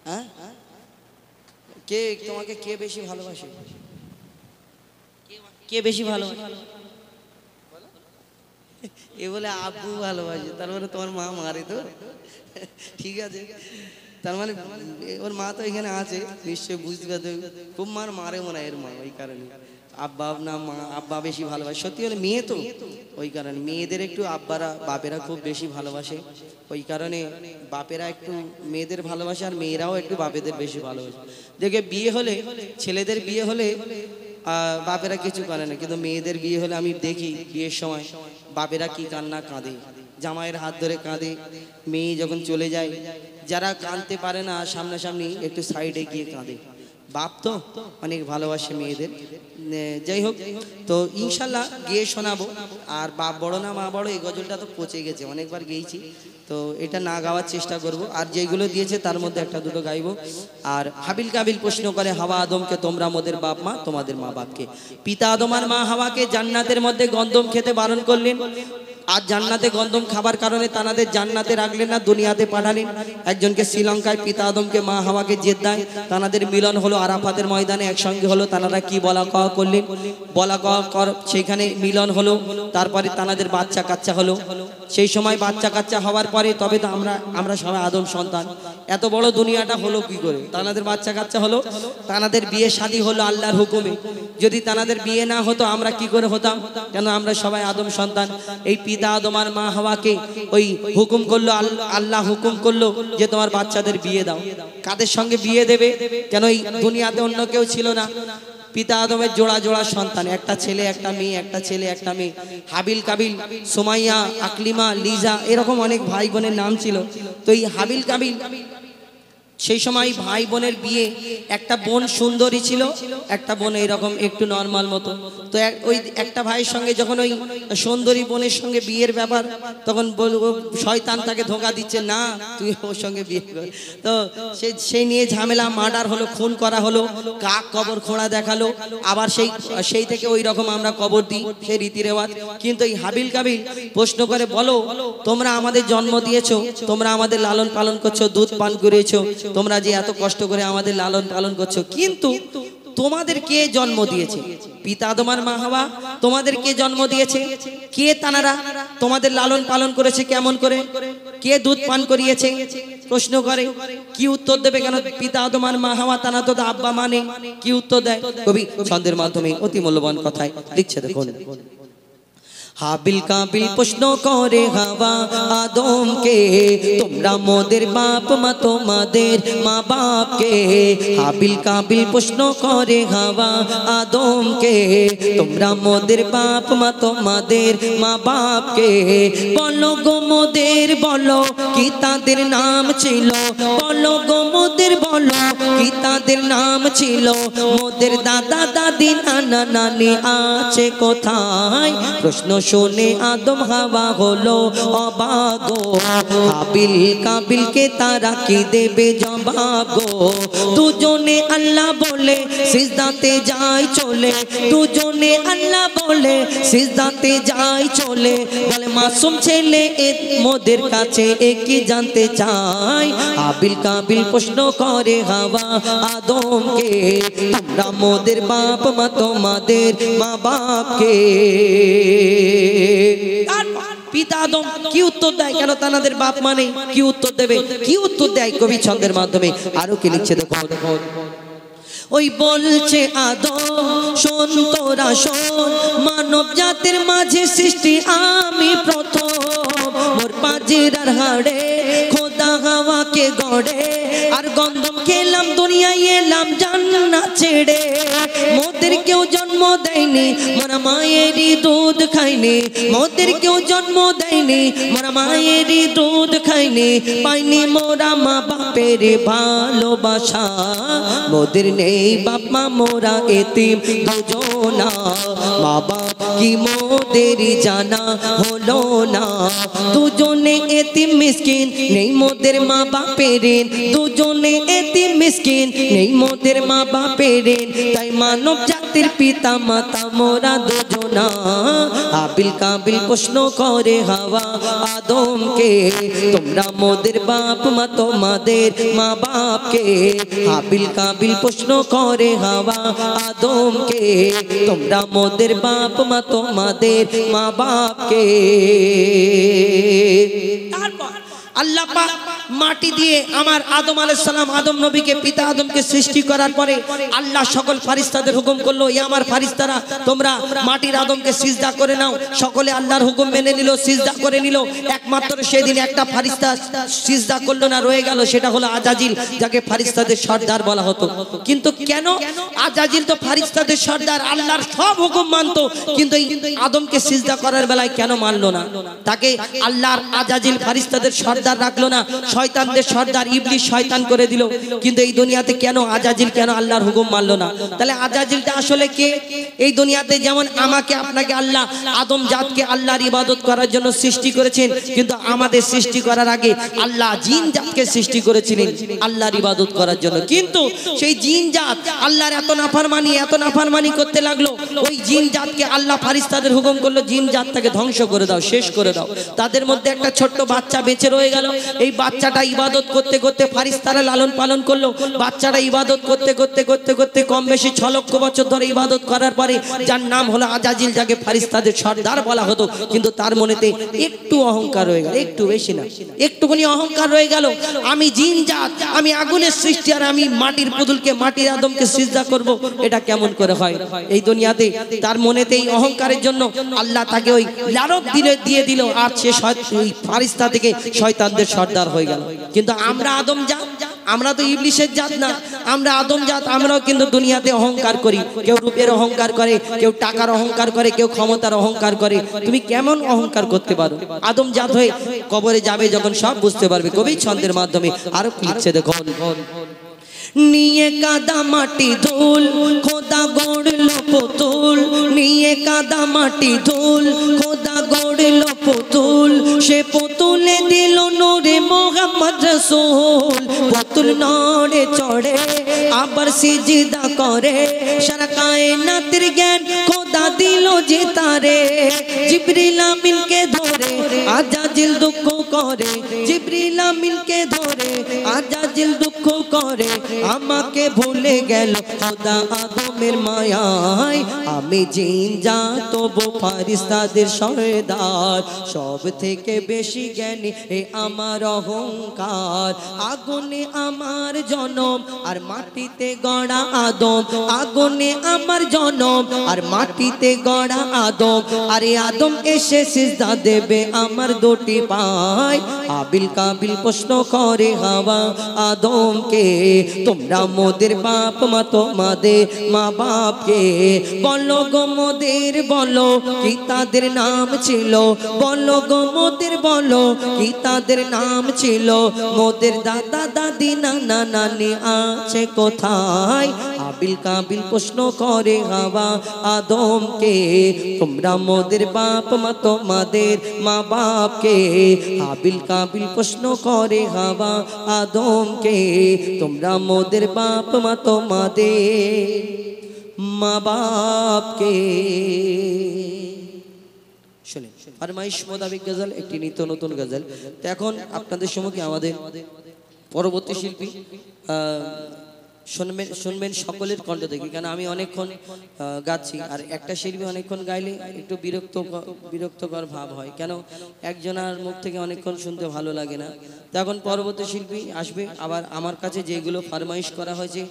হ্যাঁ কে তোমাকে কে বেশি ভালোবাসে? কে বেশি ভালোবাসে? এ বলে আব্বু ভালোবাসে, তার মানে তোমার মা মারে তো। ঠিক আছে, তার মানে ওর মা তো এখানে আছে, নিশ্চয়ই বুঝতে পারবে খুব মারে মনে হয় এর মা, ওই কারণে আব্বা না মা, আব্বা বেশি ভালোবাসে। সত্যি হলে মেয়ে তো, ওই কারণে মেয়েদের একটু আব্বারা বাপেরা খুব বেশি ভালোবাসে, ওই কারণে বাপেরা একটু মেয়েদের ভালোবাসে আর মেয়েরাও একটু বাপেদের বেশি ভালোবাসে। দেখে বিয়ে হলে, ছেলেদের বিয়ে হলে বাপেরা কিছু করে না, কিন্তু মেয়েদের বিয়ে হলে আমি দেখি বিয়ের সময় বাপেরা কি কান্না কাঁদে, জামাইয়ের হাত ধরে কাঁদে। মেয়ে যখন চলে যায়, যারা কাঁদতে পারে না সামনাসামনি একটু সাইডে গিয়ে কাঁদে। বাপ তো অনেক ভালোবাসে মেয়েদের। যাই হোক, তো ইনশাল্লাহ গিয়ে শোনাবো। আর বাপ বড় না মা বড়, এই গজলটা তো পচে গেছে, অনেকবার গেয়েছি, তো এটা না গাওয়ার চেষ্টা করব। আর যেগুলো দিয়েছে তার মধ্যে একটা দুটো গাইবো। আর হাবিল কাবিল প্রশ্ন করে হাওয়া আদমকে, তোমরা মোদের বাপ মা, তোমাদের মা বাপকে। পিতা আদম আর মা হাওয়াকে জান্নাতের মধ্যে গন্ধম খেতে বারণ করলেন, আর জান্নাতে গন্ধম খাবার কারণে তানাদের জান্নাতে রাখলেন না, দুনিয়াতে পাঠালেন। একজনকে শ্রীলঙ্কায়, পিতা আদমকে মা হাওয়াকে জেদ্দায় তানাদের মিলন হলো, আরাফাতের ময়দানে একসঙ্গে হলো। তানারা কি বলা কওয়া করলেন, বলা কওয়া সেখানে মিলন হলো। তারপরে তানাদের বাচ্চা কাচ্চা হলো। সেই সময় বাচ্চা কাচ্চা হওয়ার পরে তবে তো আমরা সবাই আদম সন্তান। এত বড় দুনিয়াটা হলো কি করে? তানাদের বাচ্চা কাচ্চা হলো, তানাদের বিয়ে শাদী হলো আল্লাহর হুকুমে। যদি তানাদের বিয়ে না হতো আমরা কি করে হতাম? কেন আমরা সবাই আদম সন্তান। এই পিতা আদম আর মা হাওয়াকে ওই হুকুম করলো, আল্লাহ হুকুম করলো যে তোমার বাচ্চাদের বিয়ে দাও। কাদের সঙ্গে বিয়ে দেবে? কেন এই দুনিয়াতে অন্য কেউ ছিল না। পিতা আদমের জোড়া জোড়া সন্তান, একটা ছেলে একটা মেয়ে, একটা ছেলে একটা মেয়ে। হাবিল কাবিল, সুমাইয়া, আকলিমা, লিজা, এরকম অনেক ভাই বোনের নাম ছিল। তো এই হাবিল কাবিল সেই সময় ভাই বোনের বিয়ে, একটা বোন সুন্দরী ছিল, একটা বোন এরকম একটু নর্মাল মতো। তো ওই একটা ভাইয়ের সঙ্গে যখন ওই সুন্দরী বোনের সঙ্গে বিয়ের ব্যাপার, তখন শয়তান তাকে ধোঁকা দিচ্ছে, না তুই ওর সঙ্গে বিয়ে কর। তো সেই নিয়ে ঝামেলা, মার্ডার হলো, খুন করা হলো, কাক কবর খোঁড়া দেখালো। আবার সেই থেকে ওই রকম আমরা কবর দিই, সেই রীতি রেওয়াজ। কিন্তু এই হাবিল কাবিল প্রশ্ন করে, বলো তোমরা আমাদের জন্ম দিয়েছো, তোমরা আমাদের লালন পালন করছো, দুধ পান করেছো, তোমরা যে এত কষ্ট করে আমাদের লালন পালন করছো, কিন্তু তোমাদের কে জন্ম দিয়েছে? পিতা আদম আর মা হাওয়া, তোমাদের কে জন্ম দিয়েছে? কে তানারা তোমাদের লালন পালন করেছে? কেমন করে? কে দুধ পান করিয়েছে? প্রশ্ন করে। কি উত্তর দেবে? কেন পিতা আদম আর মা হাওয়া, তারা তো আব্বা মানে। কি উত্তর দেয় কবি ছন্দের মাধ্যমে? অতি মূল্যবান কথায় লিখছে, দেখুন। হাবিল কাবিল প্রশ্ন করে হাওয়া আদমকে, তোমরা মোদের বাপ মা তোমাদের মা বাপকে। হাবিল কাবিল প্রশ্ন করে হাওয়া আদমকে, তোমরা মোদের বাপ মা তোমাদের মা বাপকে। বলো গো মোদের বলো কি তাদের নাম ছিল, বলো গো মোদের বলো কি তাদের নাম ছিল। মোদের দাদা দাদি নানা নানি আছে কোথায়, প্রশ্ন শুনে আদম হাওয়া হলো অবাক গো। হাবিল কাবিলকে তারা কি দেবে জবাব গো। দুজনে আল্লাহ বলে সিজদাতে যায় চলে, দুজনে আল্লাহ বলে সিজদাতে যায় চলে। বলে মাসুম ছেলে মোদের কাছে কি জানতে চাই। হাবিল কাবিল প্রশ্ন করে হাওয়া আদমকে, তোমরা মোদের বাপ মা তোমাদের মা বাপকে। পিতা আদম কি উত্তর দেয়, কেন তাদের বাপ মানে কি উত্তর দেবে, কি উত্তর দেয় কবি ছন্দের মাধ্যমে আরো কি লিখছে দেখো। ওই বলছে আদম শোন তোরা শোন, মানব জাতির মাঝে সৃষ্টি আমি প্রথম। মোর পাজির আর হাড়ে খোদা হাওয়াকে গড়ে, আর গন্ধম খেলাম দুনিয়ায় এলাম জান্নাত ছেড়ে। মোদের কেউ জন্ম দেয়নি মোরা মায়েরই দুধ খাইনি, মোদের কেউ জন্ম দেয়নি মোরা মায়েরই দুধ খাইনি। পাইনি মোরা মা বাপের ভালোবাসা, মোদের নেই বাপ মা মোরা এতিম দুজনা। মা বাপ কি মোদেরই জানা হলো না, দুজনে এতিম মিসকিন নেই মোদের মা বাপের। দুজনে এতিম মিসকিন নেই মোদের মা বাপের, তাই মানব জাতির পিতা মাতা মোরা দুজনা। হাবিল কাবিল প্রশ্ন করে হাওয়া আদমকে, তোমরা মোদের বাপ মা তোমাদের মা বাপকে। হাবিল কাবিল প্রশ্ন করে হাওয়া আদমকে, তোমরা মোদের বাপ মা তোমাদের মা বাপকে। তারপর আল্লাহ পাক মাটি দিয়ে আমার আদম আলাইহিস সালাম আদম নবীকে পিতা আদমকে সৃষ্টি করার পরে আল্লাহ সকল ফারিস্তাদের হুকুম করলো, ইয়া আমার ফারিস্তারা তোমরা মাটির আদমকে সিজদা করে নাও। সকলে আল্লাহর হুকুম মেনে নিল, সিজদা করে নিল। একমাত্র সেদিন একটা ফারিস্তা সিজদা করলো না, রয়ে গেল, সেটা হলো আজাজিল, যাকে ফারিস্তাদের সর্দার বলা হতো। কিন্তু কেন আজাজিল তো ফারিস্তাদের সর্দার, আল্লাহর সব হুকুম মানতো, কিন্তু এই আদমকে সিজদা করার বেলায় কেন মানলো না? তাকে আল্লাহর আজাজিল ফারিস্তাদের সর্দার রাখলো না, শয়তানদের সর্দার ইবলিস শয়তান করে দিল। কিন্তু এই দুনিয়াতে কেন আজাজিল কেন আল্লাহর হুকুম মানলো না? তাহলে আজাজিলটা আসলে কে? এই দুনিয়াতে যেমন আমাকে আপনাকে আল্লাহ আদম জাতকে আল্লাহর ইবাদত করার জন্য সৃষ্টি করেছেন, কিন্তু আমাদের সৃষ্টি করার আগে আল্লাহ জিন জাতকে সৃষ্টি করেছিলেন আল্লাহর ইবাদত করার জন্য। কিন্তু সেই জিন জাত আল্লাহর এত নাফরমানি করতে লাগলো, ওই জিন জাতকে আল্লাহ ফারিস্তাদের হুকুম করলো জিন জাতটাকে ধ্বংস করে দাও, শেষ করে দাও। তাদের মধ্যে একটা ছোট্ট বাচ্চা বেঁচে রয়ে গেল। এই বাচ্চাটা ইবাদত করতে করতে ফারিস্তারা লালন পালন করলো। বাচ্চাটা ইবাদত করতে করতে করতে করতে কম বেশি 6 লক্ষ বছর ধরে ইবাদত করার পরে, যার নাম হলো আজাজিল, যাকে ফারিস্তাদের সর্দার বলা হতো, কিন্তু তার মনেতে একটু অহংকার রয়ে গেল, একটু বেশি না, একটুখানি অহংকার রয়ে গেল। আমি জিন জাত, আমি আগুনের সৃষ্টি, আর আমি মাটির পুতুলকে মাটির আদমকে সিজদা করব, এটা কেমন করে হয়? এই দুনিয়াতে তার মনেতে এই অহংকারের জন্য আল্লাহ তাকে ওই লারব দিয়ে দিল, আর সে ফারিস্তা থেকে শয়তানদের সর্দার হয়ে গেল। কিন্তু আমরা আদম জাত, আমরা তো ইবলিসের জাত না, আমরা আদম জাত। আমরাও কিন্তু দুনিয়াতে অহংকার করি, কেউ রূপের অহংকার করে, কেউ টাকার অহংকার করে, কেউ ক্ষমতার অহংকার করে। তুমি কেমন অহংকার করতে পারো? আদম জাত হয়ে কবরে যাবে যখন সব বুঝতে পারবে। কবি ছন্দের মাধ্যমে আরো লিখছে দেখো। নিয়ে কাদা মাটি ধুল খোদা গড়লো পুতুল, নিয়ে কাদা মাটি ধুল খোদা গড়লো পুতুল। সে পুতুলে দিল নূরে মোহাম্মদ রাসূল। পুতুল নড়ে চড়ে আবার সিজদা করে, সারা কায়নাতের জ্ঞান খোদা দিল যে তারে। জিবরিল আমিনকে ধরে আজাদ আজাজিল দুঃখ করে জিবরিল আমিনকে ধরে আজাজিল দুঃখ করে আমাকে ভুলে গেল খোদা আদমের মায়ায় আমি জিন জাত তবু ফারিস্তাদের সরদার সব থেকে বেশি জ্ঞানী এ আমার অহংকার আগুনে আমার জনম আর মাটিতে গড়া আদম আগুনে আমার জনম আর মাটিতে গড়া আদম আরে আদম এসে সিজদা দেবে আমার দুটি পায় আবিল কাবিল প্রশ্ন করে হাওয়া আদমকে তোমরা মোদের বাপ মা তোমাদের মা বাপকে বলো গো মোদের বলো কি তাদের নাম ছিল বলো গো মোদের বলো কি তাদের নাম ছিল মোদের দাদা দাদি নানা নানি আছে কোথায় আবিল কাবিল প্রশ্ন করে হাওয়া আদমকে তোমরা মোদের বাপ মা তোমাদের মা বাপকে আবিল কাবিল প্রশ্ন করে হাওয়া আদমকে তোমরা মোদের বাপ মা তোমাদের মা বাপকে শুনে ফরমাইশ মোতাবেক গজল একটি নিত্য নতুন গজল। তো এখন আপনাদের সম্মুখে আমাদের পরবর্তী শিল্পী শুনবেন সকলের কণ্ঠ থেকে, কারণ আমি অনেকক্ষণ গাচ্ছি আর একটা শিল্পী অনেকক্ষণ গাইলে একটু বিরক্তকর ভাব হয়, কেন একজনের মুখ থেকে অনেকক্ষণ শুনতে ভালো লাগে না। তো এখন পরবর্তী শিল্পী আসবে, আবার আমার কাছে যেগুলো ফরমাইশ করা হয়েছে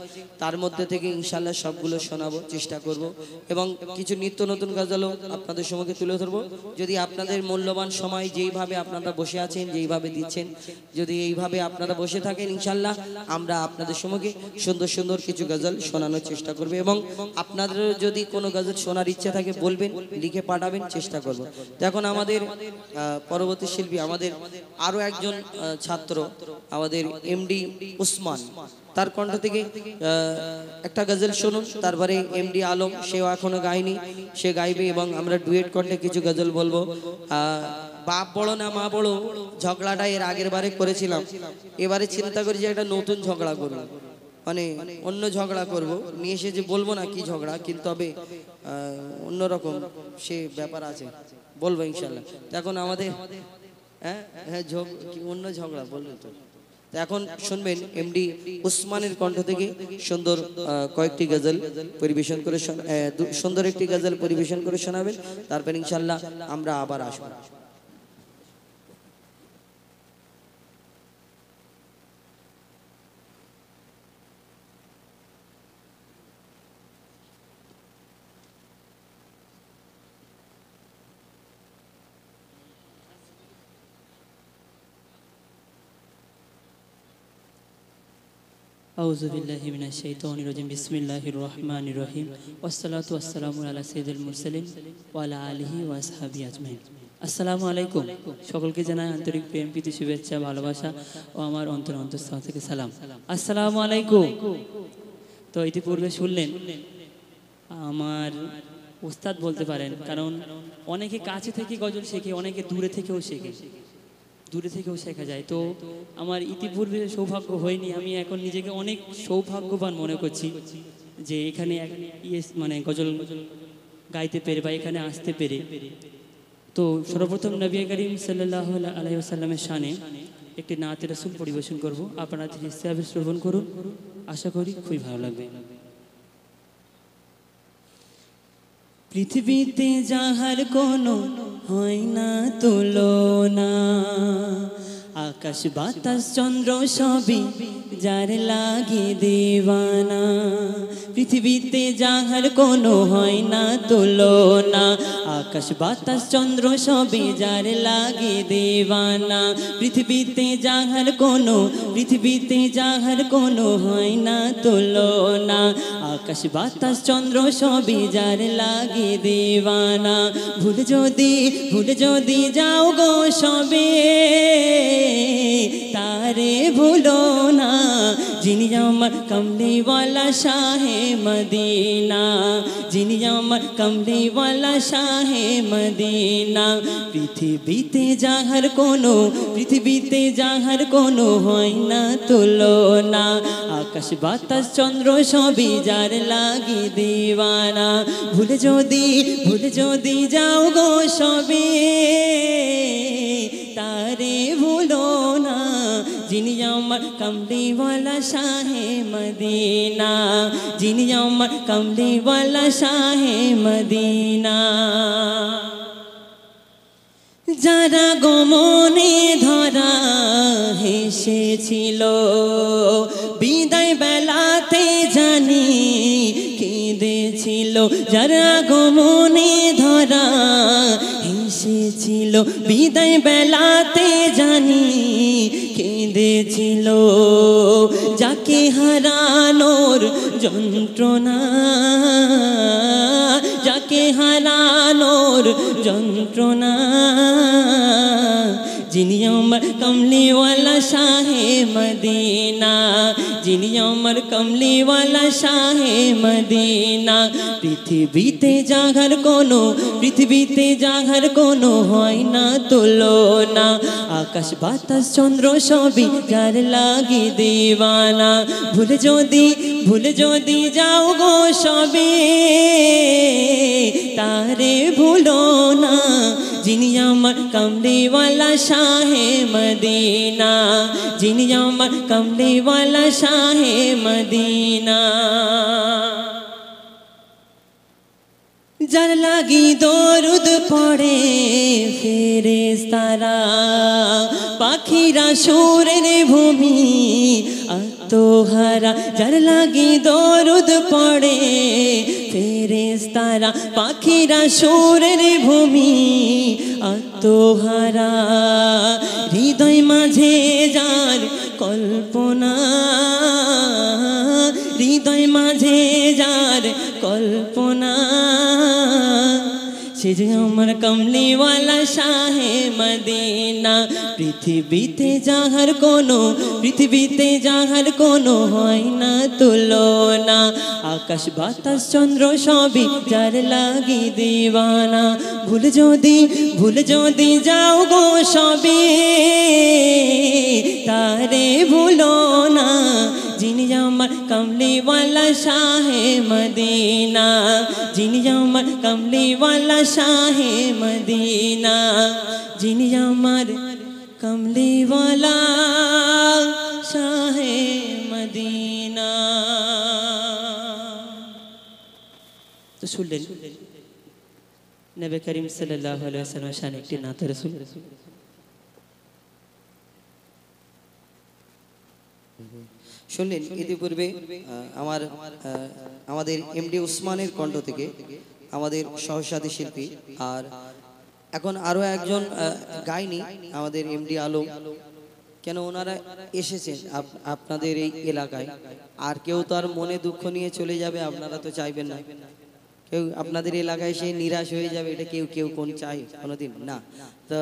তার মধ্যে থেকে ইনশাল্লাহ সবগুলো শোনাবো, চেষ্টা করব এবং কিছু নিত্য নতুন গজলও আপনাদের সম্মুখে তুলে ধরবো। যদি আপনাদের মূল্যবান সময় যেইভাবে আপনারা বসে আছেন, যেইভাবে দিচ্ছেন, যদি এইভাবে আপনারা বসে থাকেন ইনশাল্লাহ আমরা আপনাদের সম্মুখে সুন্দর সুন্দর কিছু গজল শোনানোর চেষ্টা করবে এবং আপনাদের যদি কোনো গজল শোনার ইচ্ছা থাকে বলবেন, লিখে পাঠাবেন, চেষ্টা করব। তো এখন আমাদের পরবর্তী শিল্পী আমাদের আরো একজন ছাত্র আমাদের এমডি উসমান, তার কণ্ঠ থেকে একটা গজল শুনুন। তারপরে এমডি আলম, সেও এখনো গায়নি, সে গাইবে এবং আমরা ডুয়েট কণ্ঠে কিছু গজল বলবো। বাপ বড় না মা বড় ঝগড়াটা এর আগের বারে করেছিলাম, এবারে চিন্তা করি যে একটা নতুন ঝগড়া করবো, মানে অন্য ঝগড়া করব, নিয়ে এসে যে বলবো না কি ঝগড়া, কিন্তু তবে অন্যরকম সে ব্যাপার আছে, বলবো ইনশাল্লাহ। এখন আমাদের অন্য ঝগড়া বলবো তো। এখন শুনবেন এমডি উসমানের কণ্ঠ থেকে সুন্দর কয়েকটি গজল পরিবেশন করে, সুন্দর একটি গজল পরিবেশন করে শোনাবেন, তারপর ইনশাল্লাহ আমরা আবার আসবো। আউযু বিল্লাহি মিনাশ শাইতানির রাজিম বিসমিল্লাহির রহমানির রহিম ওয়াসসালাতু ওয়াসসালামু আলা সাইয়্যিদিল মুরসালিন ওয়া আলা আলিহি ওয়া আসহাবিহি আজমাইন। আসসালামু আলাইকুম। সকলকে জানাই আন্তরিক প্রেম প্রীতি শুভেচ্ছা ভালোবাসা ও আমার অন্তঃস্থল থেকে সালাম। আসসালামু আলাইকুম। তো ইতিপূর্বে শুনলেন আমার উস্তাদ বলতে পারেন, কারণ অনেকে কাছে থেকে গজল শেখে, অনেকে দূরে থেকেও শেখে, দূরে থেকেও শেখা যায়। তো আমার ইতিপূর্বে সৌভাগ্য হয়নি, আমি এখন নিজেকে অনেক সৌভাগ্যবান মনে করছি যে এখানে মানে গজল গাইতে পেরে বা এখানে আসতে পেরে। তো সর্বপ্রথম নবী করিম সাল্লাল্লাহু আলাইহি ওয়াসাল্লামের শানে একটি নাতে রাসূল পরিবেশন করব, আপনারা হিসাবে শ্রবণ করুন, আশা করি খুবই ভালো লাগবে। পৃথিবীতে যাহার কোনো হয় না তুলনা, আকাশ বাতাস চন্দ্র সবই যার লাগে দিওয়ানা। পৃথিবীতে যাহার কোনো হয় না তুলনা, আকাশ বাতাস চন্দ্র সবই যার লাগে দিওয়ানা। পৃথিবীতে যাহার কোনো হয় না তুলনা, আকাশ বাতাস চন্দ্র সবই যার লাগে দিওয়ানা। ভুলে যদি যাও গো সবে, তারে ভুলো না যিনি আমার কমলিওয়ালা শাহে মদিনা, যিনি আমার কমলিওয়ালা শাহে মদিনা। পৃথিবীতে যাহার কোনো হয় না তুলনা, আকাশ বাতাস চন্দ্র সবই যার লাগি দিওয়ানা। ভুলে যদি যাও গো সবে, তারে ভুলো না যিনি আমার কামলিওয়ালা শাহে মদিনা যিনি আমার কামলিওয়ালা শাহে মদিনা যারা গমনে ধরা হেসেছিল বিদায় বেলাতে জানি কেঁদেছিল যারা গমনে ধরা হেসেছিল বিদায় বেলাতে জানি কেঁদেছিল যাকে হারানোর যন্ত্রণা যাকে হারানোর যন্ত্রণা যিনি আমার কমলিওয়ালা শাহে মদিনা যিনি আমার কমলিওয়ালা শাহে মদিনা পৃথিবীতে জাগার কোনো হয় না তুলনা আকাশ বাতাস চন্দ্র সবই যার লাগি দিওয়ানা ভুলে যদি যাও গো সবে তারে ভুলো না যিনি আমার কমলিওয়ালা শাহে মদিনা যিনি আমার কমলিওয়ালা শাহে মদিনা যার লাগি দরুদ পড়ে ফেরেশতারা পাখিরা সুরের ভূমি আত্মহারা যার লাগি দরুদ পড়ে ফেরেশতারা পাখিরা সুরের ভূমি আত্মহারা হৃদয় মাঝে যার কল্পনা হৃদয় মাঝে যার কল্পনা সে যে আমার কমলিওয়ালা শাহে মদিনা পৃথিবীতে যাহার কোনো হয় না তুলনা আকাশ বাতাস চন্দ্র সবই যার লাগি দিওয়ানা ভুলে যদি যাও গো সবে তারে ভুলো না যিনি আমার কমলিওয়ালা শাহে মদিনা যিনি আমার কমলিওয়ালা শাহে মদিনা যিনি আমার কমলিওয়ালা শাহে মদিনা তো শুনলেন নবী করিম সাল্লাল্লাহু আলাইহি ওয়াসাল্লামের শানে একটি নাত রাসূল শুনলেন ইতিপূর্বে আমাদের এমডি উসমানের কণ্ঠ থেকে আমাদের সহসাথী শিল্পী আর এখন আরো একজন গায়নি আমাদের এমডি আলম কেন ওনারা এসেছেন আপনাদের এই এলাকায় আর কেউ তো আর মনে দুঃখ নিয়ে চলে যাবে আপনারা তো চাইবেন না কেউ আপনাদের এলাকায় সে নিরাশ হয়ে যাবে এটা কেউ কোন চাই কোনোদিন না তো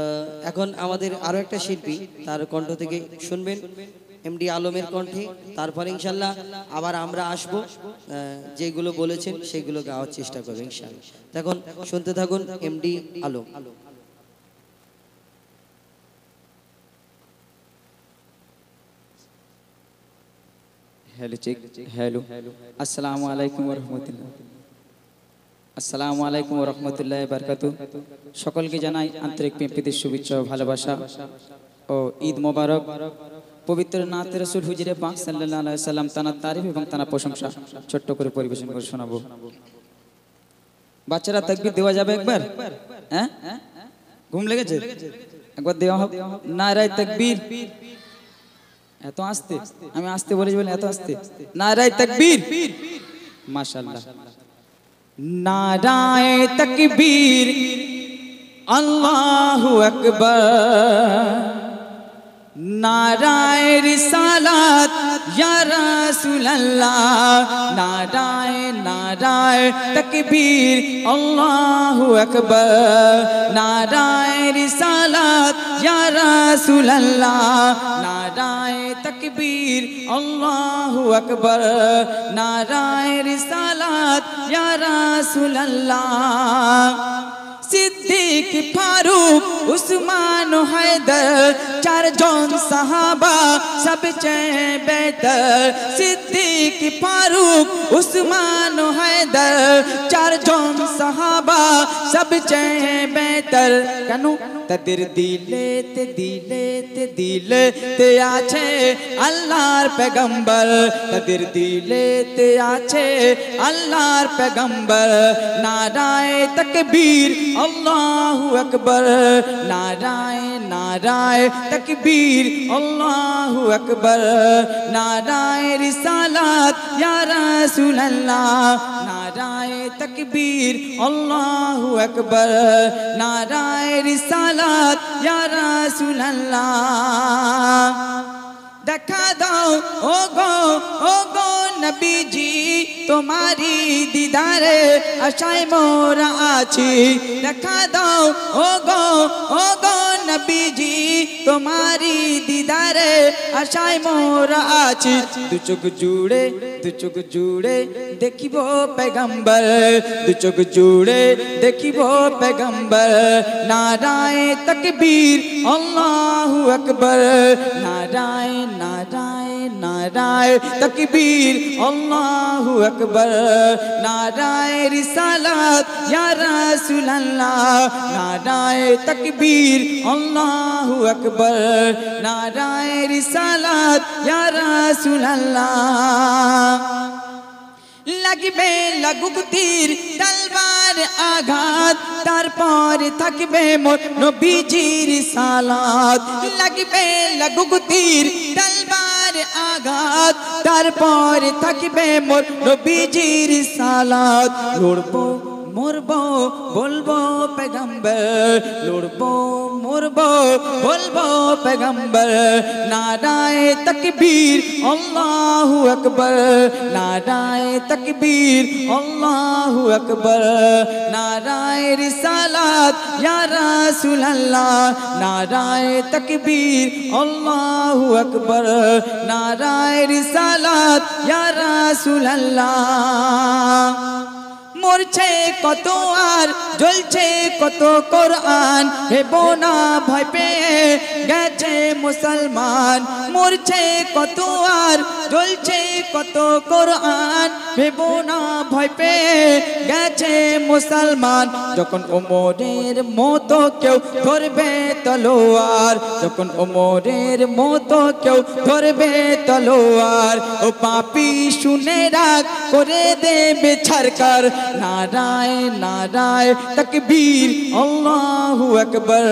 এখন আমাদের আরো একটা শিল্পী তার কণ্ঠ থেকে শুনবেন এমডি আলমের কণ্ঠে তারপরে ইনশাল্লাহ আবার আমরা আসব যেগুলো বলেছেন সেগুলো গাওয়ার চেষ্টা করব ইনশাল্লাহ তখন শুনতে থাকুন MD Alam hello check hello अस्सलाम वालेकुम व रहमतुल्लाह আসসালামু আলাইকুম ওয়া রাহমাতুল্লাহি ওয়া বারাকাতুহু সকলকে জানাই আন্তরিক প্রীতি শুভেচ্ছা ও ভালোবাসা ও ঈদ মোবারক পবিত্র নাত রাসূল হুজুরে পাক সাল্লাল্লাহু আলাইহি সাল্লাম তার তারিফ এবং তার প্রশংসা ছোট্ট করে পরিবেশন করে শোনাবো বাচ্চারা তাকবীর দেওয়া যাবে একবার হ্যাঁ ঘুম লেগেছে একবার দেওয়া হবে নারায়ে তাকবীর এত আস্তে আমি আস্তে বলেছি বলে এত আস্তে নারায়ে তাকবীর মাশাআল্লাহ नाराए तकबीर अल्लाहु अकबर नाराए रिसालत या रसूल अल्लाह नाराए तकबीर अल्लाहु अकबर नाराए रिसालत या रसूल अल्लाह नाराए तकबीर अल्लाहु अकबर नाराए रिसालत या रसूल अल्लाह सिद्दीक फारूक उस्मान हैदर चारजन साहबा सबसे बेहतर सिद्दीक फारूक उस्मान हैदर चारजन साहबा सबसे बेहतर কেন তাদের দিলেতে দিলেতে দিলেতে আছে আল্লাহর পেগম্বর তাদের দিলেতে আছে আল্লাহর পেগম্বর নারায়ে তাকবীর আল্লাহু আকবার নারায়ে নারায়ে তাকবীর আল্লাহু আকবার নারায়ে রিসালাত ইয়া রাসূলুল্লাহ নারায়ে তাকবীর আল্লাহু আকবার নারায়ে রিসালাত ইয়া রাসূলুল্লাহ দেখা দাও ও গো নবীজি তোমারি দিদারে আশায় মোরা আছি দেখা দাও ও গো নবীজি তোমারি দিদারে আশায় মোরা আছি দু চোখ জুড়ে দেখিব পেগম্বর দু চোখ জুড়ে দেখিব পেগম্বর নারায়ে তাকবীর আল্লাহু আকবার নারায়ে নারায়ে নারায়ে তাকবীর আল্লাহু আকবার নারায়ে রিসালাত ইয়া রাসূলুল্লাহ নারায়ে তাকবীর আল্লাহু আকবার নারায়ে রিসালাত ইয়া রাসূলুল্লাহ লাগবে লাগুক তীর তলবার আঘাত তারপর থাকবে মোর নবীজির সালাত লাগবে লাগুক তীর তলবার আঘাত তারপর থাকবে মোর নবীজির সালাত লড়বো মরবো বলবো পেগম্বর লড়বো মরবো বলবো পেগম্বর নারায়ে তাকবীর আল্লাহু আকবার নারায়ে তাকবীর আল্লাহু আকবার নারায়ে রিসালাত ইয়া রাসূলুল্লাহ নারায়ে তাকবীর আল্লাহু আকবার নারায়ে রিসালাত ইয়া রাসূলুল্লাহ মরছে কত আর জ্বলছে কত কোরআন হেবো না ভয় পেয়ে গেছে মুসলমান মরছে কত আর জ্বলছে কত কোরআন হেবো না ভয় পেয়ে গেছে মুসলমান যখন ওমরের মতো কেউ ধরবে তলোয়ার যখন ওমরের মতো কেউ ধরবে তলোয়ার ও পাপী শুনে রাগ করে দেবে ছারকার নারায়ে নারায়ে তাকবীর আল্লাহু আকবার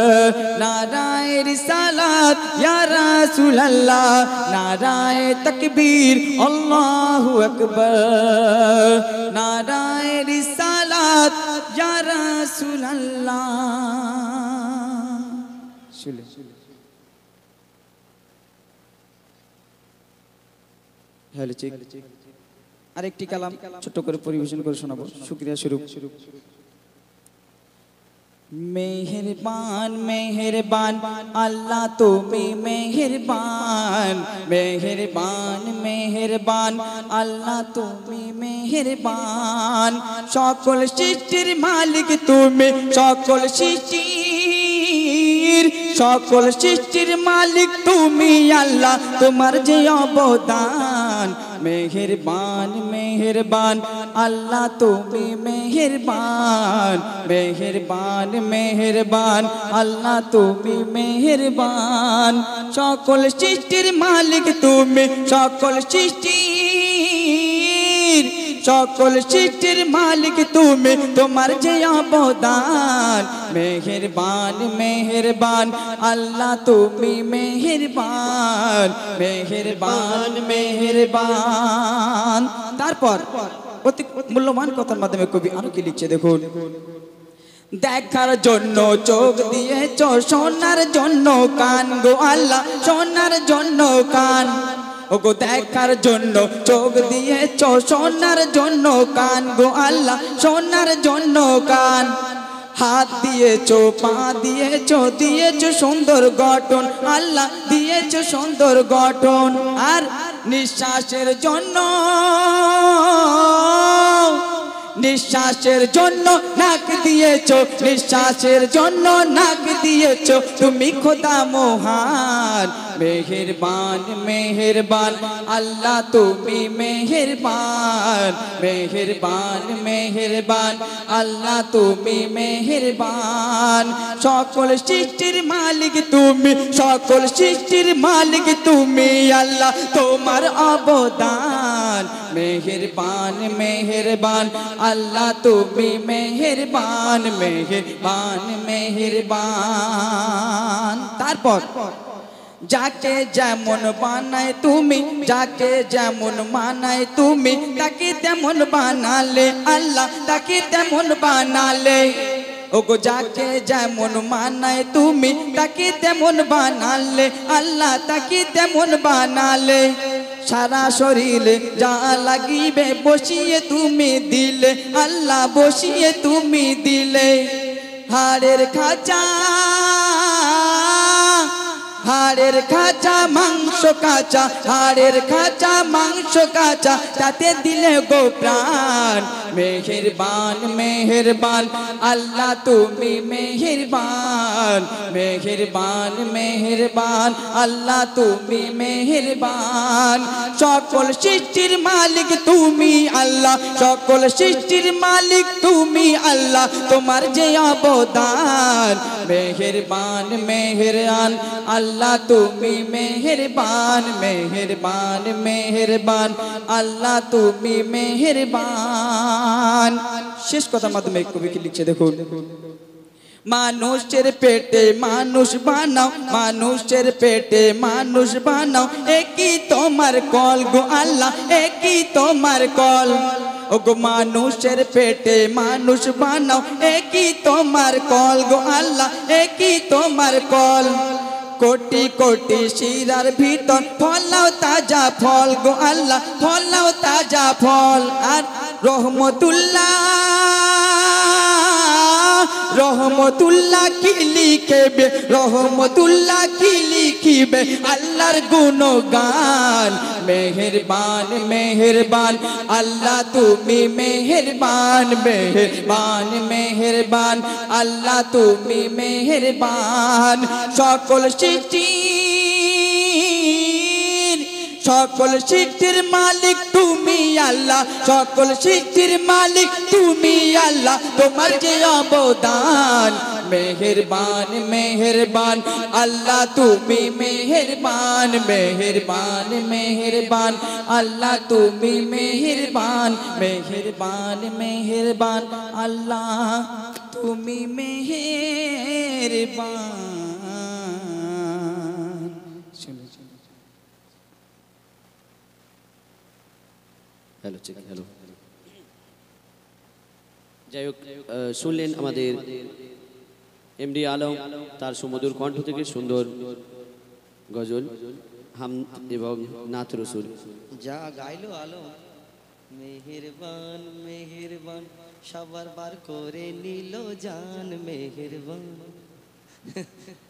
নারায়ে রিসালাত ইয়া রাসূলুল্লাহ নারায়ে তাকবীর আল্লাহু আকবার নারায়ে রিসালাত ইয়া রাসূলুল্লাহ হ্যালো চেক আরেকটি কালাম ছোট করে পরিবেশন করে শোনাবো শুকরিয়া স্বরূপ মেহেরবান মেহেরবান আল্লাহ তুমি মেহেরবান মেহেরবান মেহেরবান আল্লাহ তুমি মেহেরবান সকল সৃষ্টির মালিক তুমি সকল সৃষ্টির মালিক তুমি আল্লাহ তোমার যে অবদান মেহেরবান মেহেরবান আল্লাহ তুমি মেহেরবান মেহেরবান মেহেরবান আল্লাহ তুমি মেহেরবান সকল সৃষ্টির মালিক তুমি সকল সৃষ্টির মালিক তুমি তোমার যে অবদান মেহেরবান মেহেরবান আল্লাহ তুমি মেহেরবান মেহেরবান মেহেরবান তারপর অতি মূল্যবান কথার মাধ্যমে কবি আরো কি লিখছে দেখুন দেখার জন্য চোখ দিয়েছো শোনার জন্য কান গো আল্লাহ শোনার জন্য কান ওগো দেখার জন্য চোখ দিয়েছো শোনার জন্য কান গো আল্লাহ শোনার জন্য কান হাত দিয়েছো পা দিয়েছো দিয়েছো সুন্দর গঠন আল্লাহ দিয়েছো সুন্দর গঠন আর নিঃশ্বাসের জন্য নিঃশ্বাসের জন্য নাক দিয়েছো, নিঃশ্বাসের জন্য নাক দিয়েছো, তুমি খোদা মহান। মেহেরবান মেহেরবান আল্লাহ তুমি মেহেরবান, মেহেরবান মেহেরবান আল্লাহ তুমি মেহেরবান। সকল সৃষ্টির মালিক তুমি, সকল সৃষ্টির মালিক তুমি আল্লাহ, তোমার অবদান। মেহেরবান মেহেরবান আল্লাহ তুমি মেহেরবান, মেহেরবান মেহেরবান। তারপর যাকে যেমন বানায় তুমি, যাকে যেমন মানায় তুমি, তাকে তেমন বানালে আল্লাহ, তাকে তেমন বানালে। ওগো যাকে যেমন মানায় তুমি, তাকে তেমন বানালে আল্লাহ, তাকে তেমন বানালে। সারা শরীরে যা লাগিবে বসিয়ে তুমি দিলে আল্লাহ, বসিয়ে তুমি দিলে। হাড়ের খাঁচা, হাড়ের খাঁচা মাংস কাঁচা, হাড়ের খাঁচা মাংস কাঁচা, তাতে দিলে গো প্রাণ। মেহেরবান মেহেরবান আল্লাহ তুমি মেহেরবান, মেহেরবান মেহেরবান আল্লাহ তুমি মেহেরবান। সকল সৃষ্টির মালিক তুমি আল্লাহ, সকল সৃষ্টির মালিক তুমি আল্লাহ, তোমার যে অবদান। মেহেরবান মেহেরবান আল্লাহ তুমি মেহেরবান, মেহেরবান মেহেরবান আল্লাহ তুমি মেহেরবান। শেষ কথার মাধ্যমে কবি কি লিখছে দেখুন। মানুষের পেটে মানুষ বানাও, মানুষের পেটে মানুষ বানাও, একই তোমার কল গো আল্লাহ, একই তোমার কল। ওগো মানুষের পেটে মানুষ বানাও, একই তোমার কল গো আল্লাহ, একই তোমার কল। কোটি কোটি শিরার ভিতর ফলাও তাজা ফল গো আল্লাহ, ফলাও তাজা ফল। আর রহমতুল্লাহ, রহমতুল্লাহ কি লিখবে, রহমতুল্লাহ কি লিখিবে আল্লাহর গুণগান। মেহেরবান মেহেরবান আল্লাহ তুমি মেহেরবান, মেহেরবান মেহেরবান আল্লাহ তুমি মেহেরবান। সকল সৃষ্টির, সকল সৃষ্টির মালিক তুমি আল্লাহ, সকল সৃষ্টির মালিক তুমি আল্লাহ, তোমার যে অবদান। মেহেরবান মেহেরবান আল্লাহ তুমি মেহেরবান, মেহেরবান মেহেরবান আল্লাহ তুমি মেহেরবান, মেহেরবান মেহেরবান আল্লাহ তুমি মেহেরবান। Hello check, hello. যাই হোক, শুনলেন আমাদের এমডি আলম, তার সুমধুর কণ্ঠ থেকে সুন্দর গজল হাম এবং নাথ রসুল। যা গাইলো আলো, মেহেরবান মেহেরবান সবার বার করে নিল জান, মেহেরবান।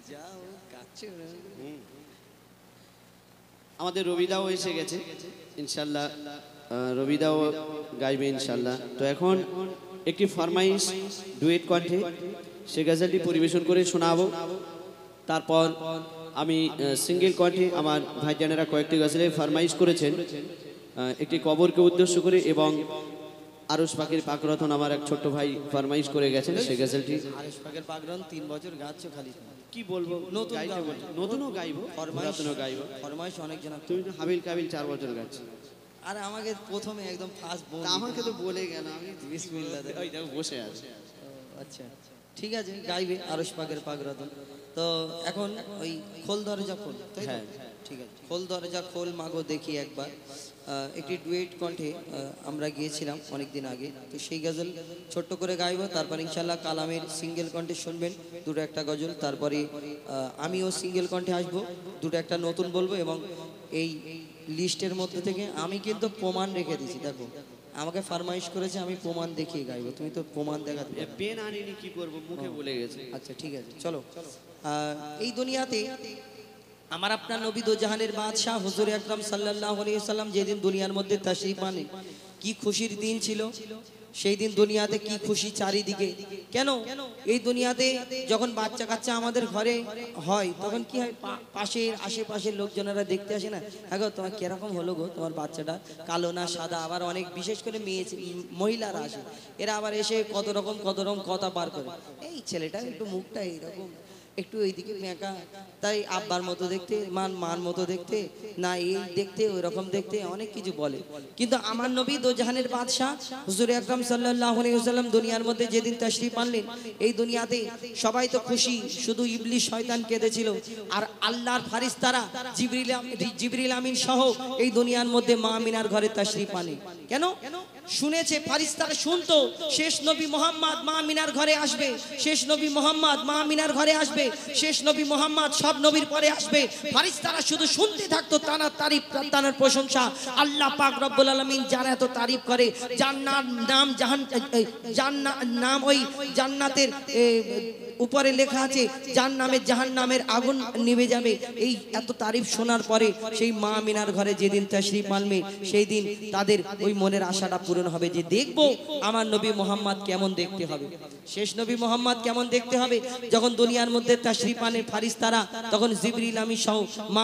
যাও কাছে আমাদের রবিদাও এসে গেছে ইনশাল্লাহ, রবিদাও গাইবে ইনশাল্লাহ। তো এখন একটি ফরমাইশ ডুয়েট কণ্ঠে সে গজলটি পরিবেশন করে শোনাবো। তারপর আমি সিঙ্গেল কণ্ঠে আমার ভাইজানেরা কয়েকটি গজলে ফরমাইশ করেছেন একটি কবরকে উদ্দেশ্য করে, এবং আরশ পাকের পাকরতন আমার এক ছোট্ট ভাই ফরমাইশ করে গেছেন সে গজলটি। আরশ পাকের পাকরতন 3 বছর গাচ্ছো খালি, কি বলবো, নতুন নতুনও গাইবো, পুরাতনও গাইবো। ফরমাইশ অনেক জন। তুমি তো হাবিল কাবিল 4 বছর গাচ্ছ। আরে আমাকে প্রথমে একদম ফার্স্ট বল, আমাকে তো বলে গেল, আমি বিসমিল্লাহ ওই দেখো বসে আছে। আচ্ছা ঠিক আছে, গাইবে আরশ পাকের পাকরতন। তো এখন ওই খোল দরজা খোল, তাই তো? ঠিক আছে, খোল দরজা খোল মাগো দেখি একবার, একটি ডুয়েট কণ্ঠে আমরা গিয়েছিলাম অনেক দিন আগে। তো সেই গজল ছোট্ট করে গাইব, তারপর ইনশাল্লাহ কালামের সিঙ্গেল কণ্ঠে শুনবেন দুটো একটা গজল, তারপরে আমিও সিঙ্গেল কণ্ঠে আসবো, দুটো একটা নতুন বলবো। এবং এই লিস্টের মধ্যে থেকে আমি কিন্তু প্রমাণ রেখে দিয়েছি, দেখো আমাকে ফরমাইশ করেছে, আমি প্রমাণ দেখিয়ে গাইবো, তুমি তো প্রমাণ দেখাতে পেন আনিনি, কি করবো, মুখে বলে গেছে। আচ্ছা ঠিক আছে, চলো। এই দুনিয়াতে আমার আপনার নবী দো জাহানের বাদশাহ হুজুর আকরাম সাল্লাল্লাহু আলাইহি ওয়াসাল্লাম যেদিন দুনিয়ার মধ্যে তাশরীফ আনেন, কি খুশির দিন ছিল সেই দিন দুনিয়াতে কি খুশি চারিদিকে। কেন এই দুনিয়াতে যখন বাচ্চা কাচ্চা আমাদের ঘরে হয় তখন কি হয়, পাশের আশেপাশের লোকজনেরা দেখতে আসে না, হ্যাঁ গো তোমার কিরকম হলো গো, তোমার বাচ্চাটা কালো না সাদা। আবার অনেক বিশেষ করে মহিলারা আসে, এরা আবার এসে কত রকম কথা পার করে, এই ছেলেটা একটু মুখটা এইরকম, একটু এইদিকে মেঁকা, তাই আব্বার মতো দেখতে, মার মতো দেখতে, না এই দেখতে ওই রকম দেখতে, অনেক কিছু বলে। কিন্তু আমার নবী দো জাহানের বাদশাহ হুজুর আকরাম সাল্লাল্লাহু আলাইহি ওয়াসাল্লাম দুনিয়ার মধ্যে যেদিন তাশরীফ আনলেন, এই দুনিয়াতে সবাই তো খুশি, শুধু ইবলিস শয়তান কেঁদেছিল। আর আল্লাহর ফারিস্তারা জিবরিল আমিন সহ এই দুনিয়ার মধ্যে মা আমিনার ঘরে তাশরীফ আনে। কেন? শুনেছে, ফারিস্তারা শুনতো শেষ নবী মুহাম্মদ মা আমিনার ঘরে আসবে, শেষ নবী মুহাম্মদ মা আমিনার ঘরে আসবে, শেষ নবী মুহাম্মদ সব নবীর পরে আসবে। ফারিস্তারা শুধু শুনতে থাকতো তানার তারিফ, তানার প্রশংসা। আল্লাহ পাক রব্বুল আলামিন যার এত তারিফ করে, যার নাম ওই জান্নাতের উপরে লেখা আছে যার নামে জাহান্নামের আগুন নিভে যাবে, এই এত তারিফ শোনার পরে সেই মা আমিনার ঘরে যেদিন তাশরীফ আনবে, সেই দিন তাদের ওই মনের আশাটা পূরণ হবে যে দেখবো আমার নবী মুহাম্মদ কেমন দেখতে হবে, শেষ নবী মুহাম্মদ কেমন দেখতে হবে। যখন দুনিয়ার মধ্যে তাশরীফ আনে ফারিস্তারা, তখন জিবরিল আমিন সহ